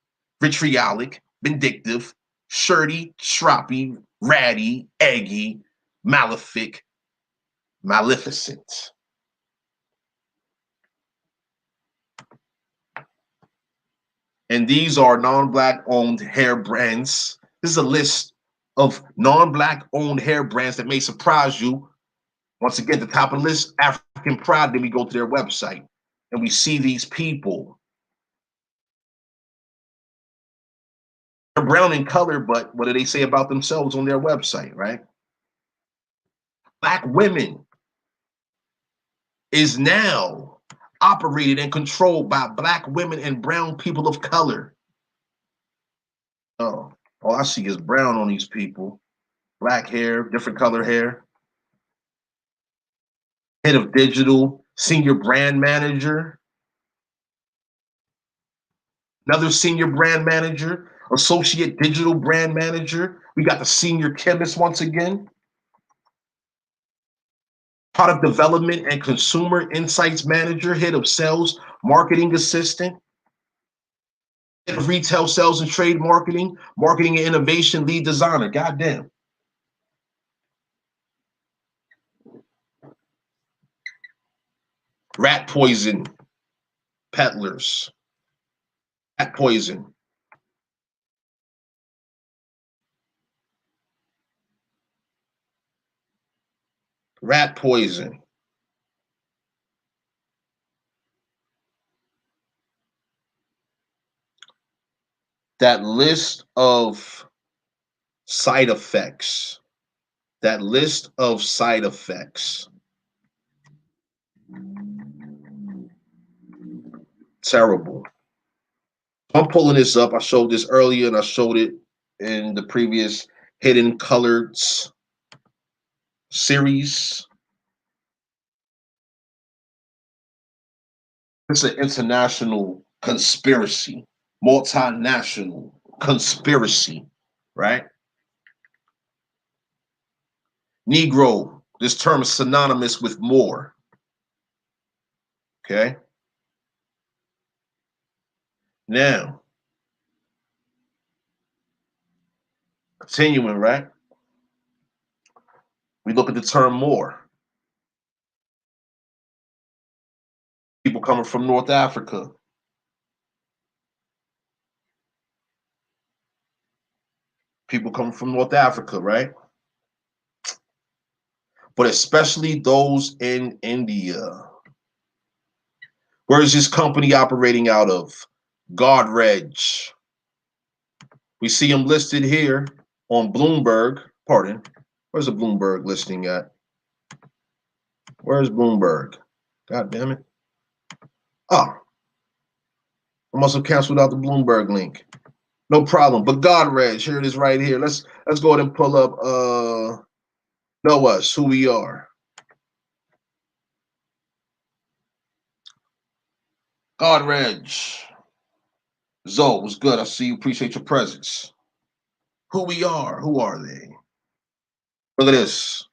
vitriolic, vindictive, shirty, stroppy, ratty, eggy, malefic, maleficent. And these are non-black owned hair brands. This is a list of non-black owned hair brands that may surprise you. Once again, the top of the list, African Pride. Then we go to their website and we see these people. They're brown in color, but what do they say about themselves on their website, right? Black women is now operated and controlled by black women and brown people of color. Oh, all I see is brown on these people. Black hair, different color hair. Head of digital, senior brand manager. Another senior brand manager, associate digital brand manager. We got the senior chemist once again. Product development and consumer insights manager, head of sales, marketing assistant. Head of retail sales and trade marketing, marketing and innovation lead designer. Goddamn. Rat poison peddlers. Rat poison. Rat poison. That list of side effects. That list of side effects. Terrible. I'm pulling this up. I showed this earlier and I showed it in the previous Hidden Colors series. It's an international conspiracy, multinational conspiracy, right? Negro, this term is synonymous with more. Okay. Now, continuing, right? We look at the term more. People coming from North Africa. People coming from North Africa, right? But especially those in India. Where is this company operating out of? Godrej. We see them listed here. on Bloomberg. Pardon. Where's the Bloomberg listing at? Where's Bloomberg? God damn it. Oh, I must have canceled out the Bloomberg link. No problem. But God, Reg, here it is right here. Let's go ahead and pull up Know Us, Who We Are. God, Reg. Zoe, what's good? I see you. Appreciate your presence. Who We Are. Who are they? Look at this.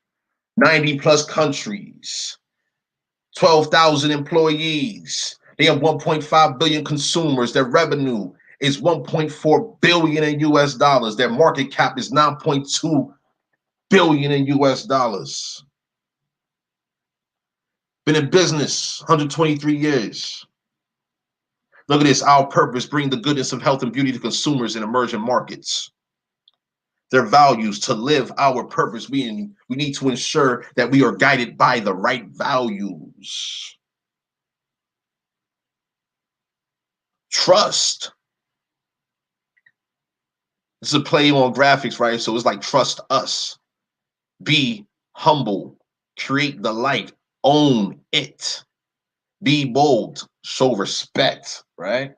90 plus countries. 12,000 employees. They have 1.5 billion consumers. Their revenue is 1.4 billion in US dollars. Their market cap is 9.2 billion in US dollars. Been in business 123 years. Look at this. Our purpose: bring the goodness of health and beauty to consumers in emerging markets. Their values: to live our purpose, we need to ensure that we are guided by the right values. Trust. This is a play on graphics, right? So it's like trust us. Be humble. Create the light. Own it. Be bold. Show respect, right?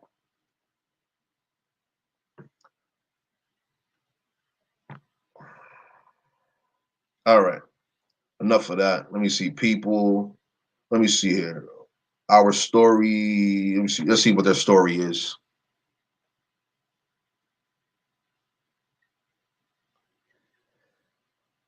All right. Enough of that. Let me see. People. Let me see here. Our story. Let me see. Let's see what their story is.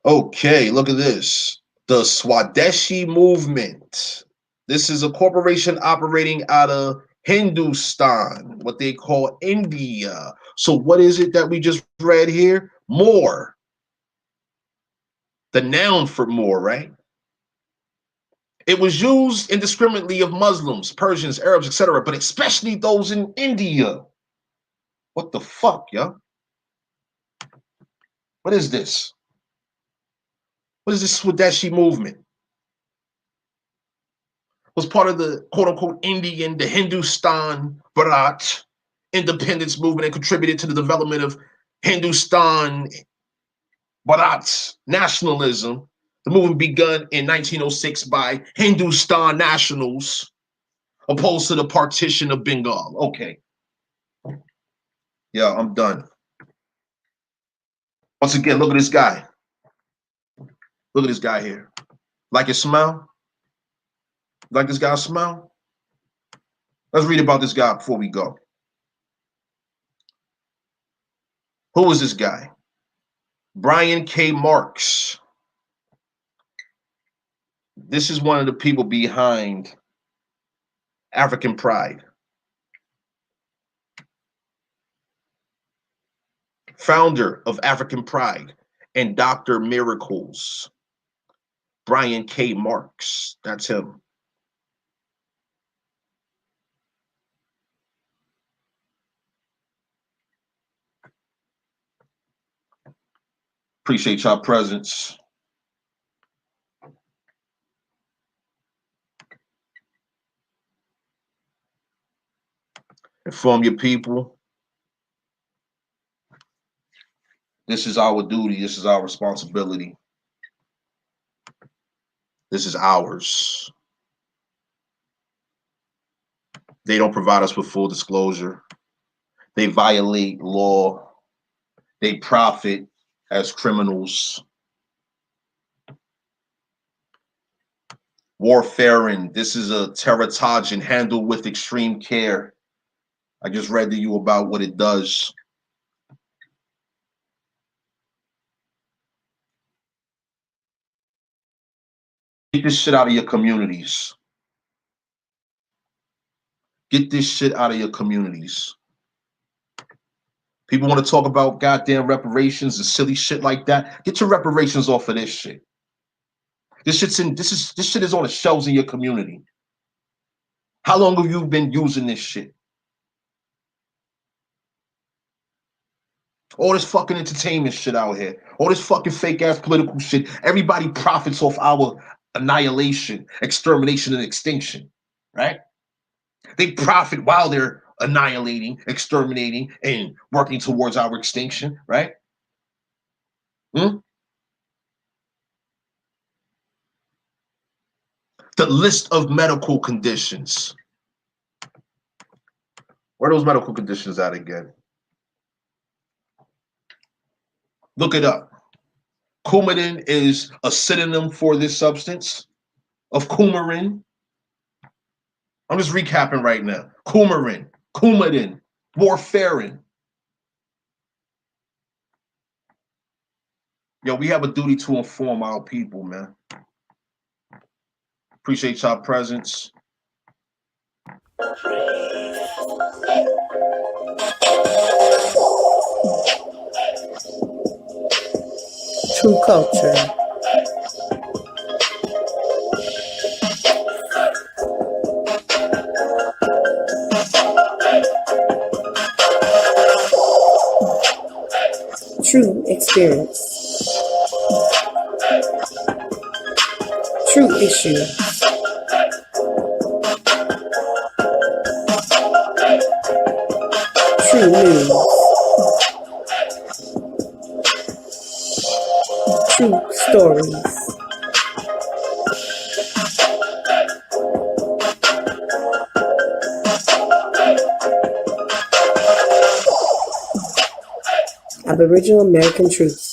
Okay, look at this. The Swadeshi movement. This is a corporation operating out of Hindustan, what they call India. So what is it that we just read here? More. The noun for more, right? It was used indiscriminately of Muslims, Persians, Arabs, etc., but especially those in India. What the fuck, yo? What is this? What is this Swadeshi movement? Was part of the quote-unquote Indian, the Hindustan Bharat independence movement and contributed to the development of Hindustan Bharat nationalism. The movement begun in 1906 by Hindustan nationals opposed to the partition of Bengal. Okay. Yeah, I'm done. Once again, look at this guy. Look at this guy here. Like his smile? Like this guy's smile? Let's read about this guy before we go. Who is this guy? Brian K. Marks. This is one of the people behind African Pride. Founder of African Pride and Dr. Miracles. Brian K. Marks. That's him. Appreciate y'all presence. Inform your people. This is our duty. This is our responsibility. This is ours. They don't provide us with full disclosure. They violate law. They profit as criminals. Warfarin. This is a teratogen handled with extreme care. I just read to you about what it does. Get this shit out of your communities. Get this shit out of your communities. People want to talk about goddamn reparations and silly shit like that. Get your reparations off of this shit. This shit is on the shelves in your community. How long have you been using this shit? All this fucking entertainment shit out here. All this fucking fake ass political shit. Everybody profits off our annihilation, extermination, and extinction, right? They profit while they're annihilating, exterminating, and working towards our extinction, right? Hmm? The list of medical conditions. Where are those medical conditions at again? Look it up. Coumadin is a synonym for this substance of coumarin. I'm just recapping right now. Coumadin, warfarin. Yo, we have a duty to inform our people, man. Appreciate y'all presence. True culture. True experience. True issue. True news. True stories. Aboriginal American truths.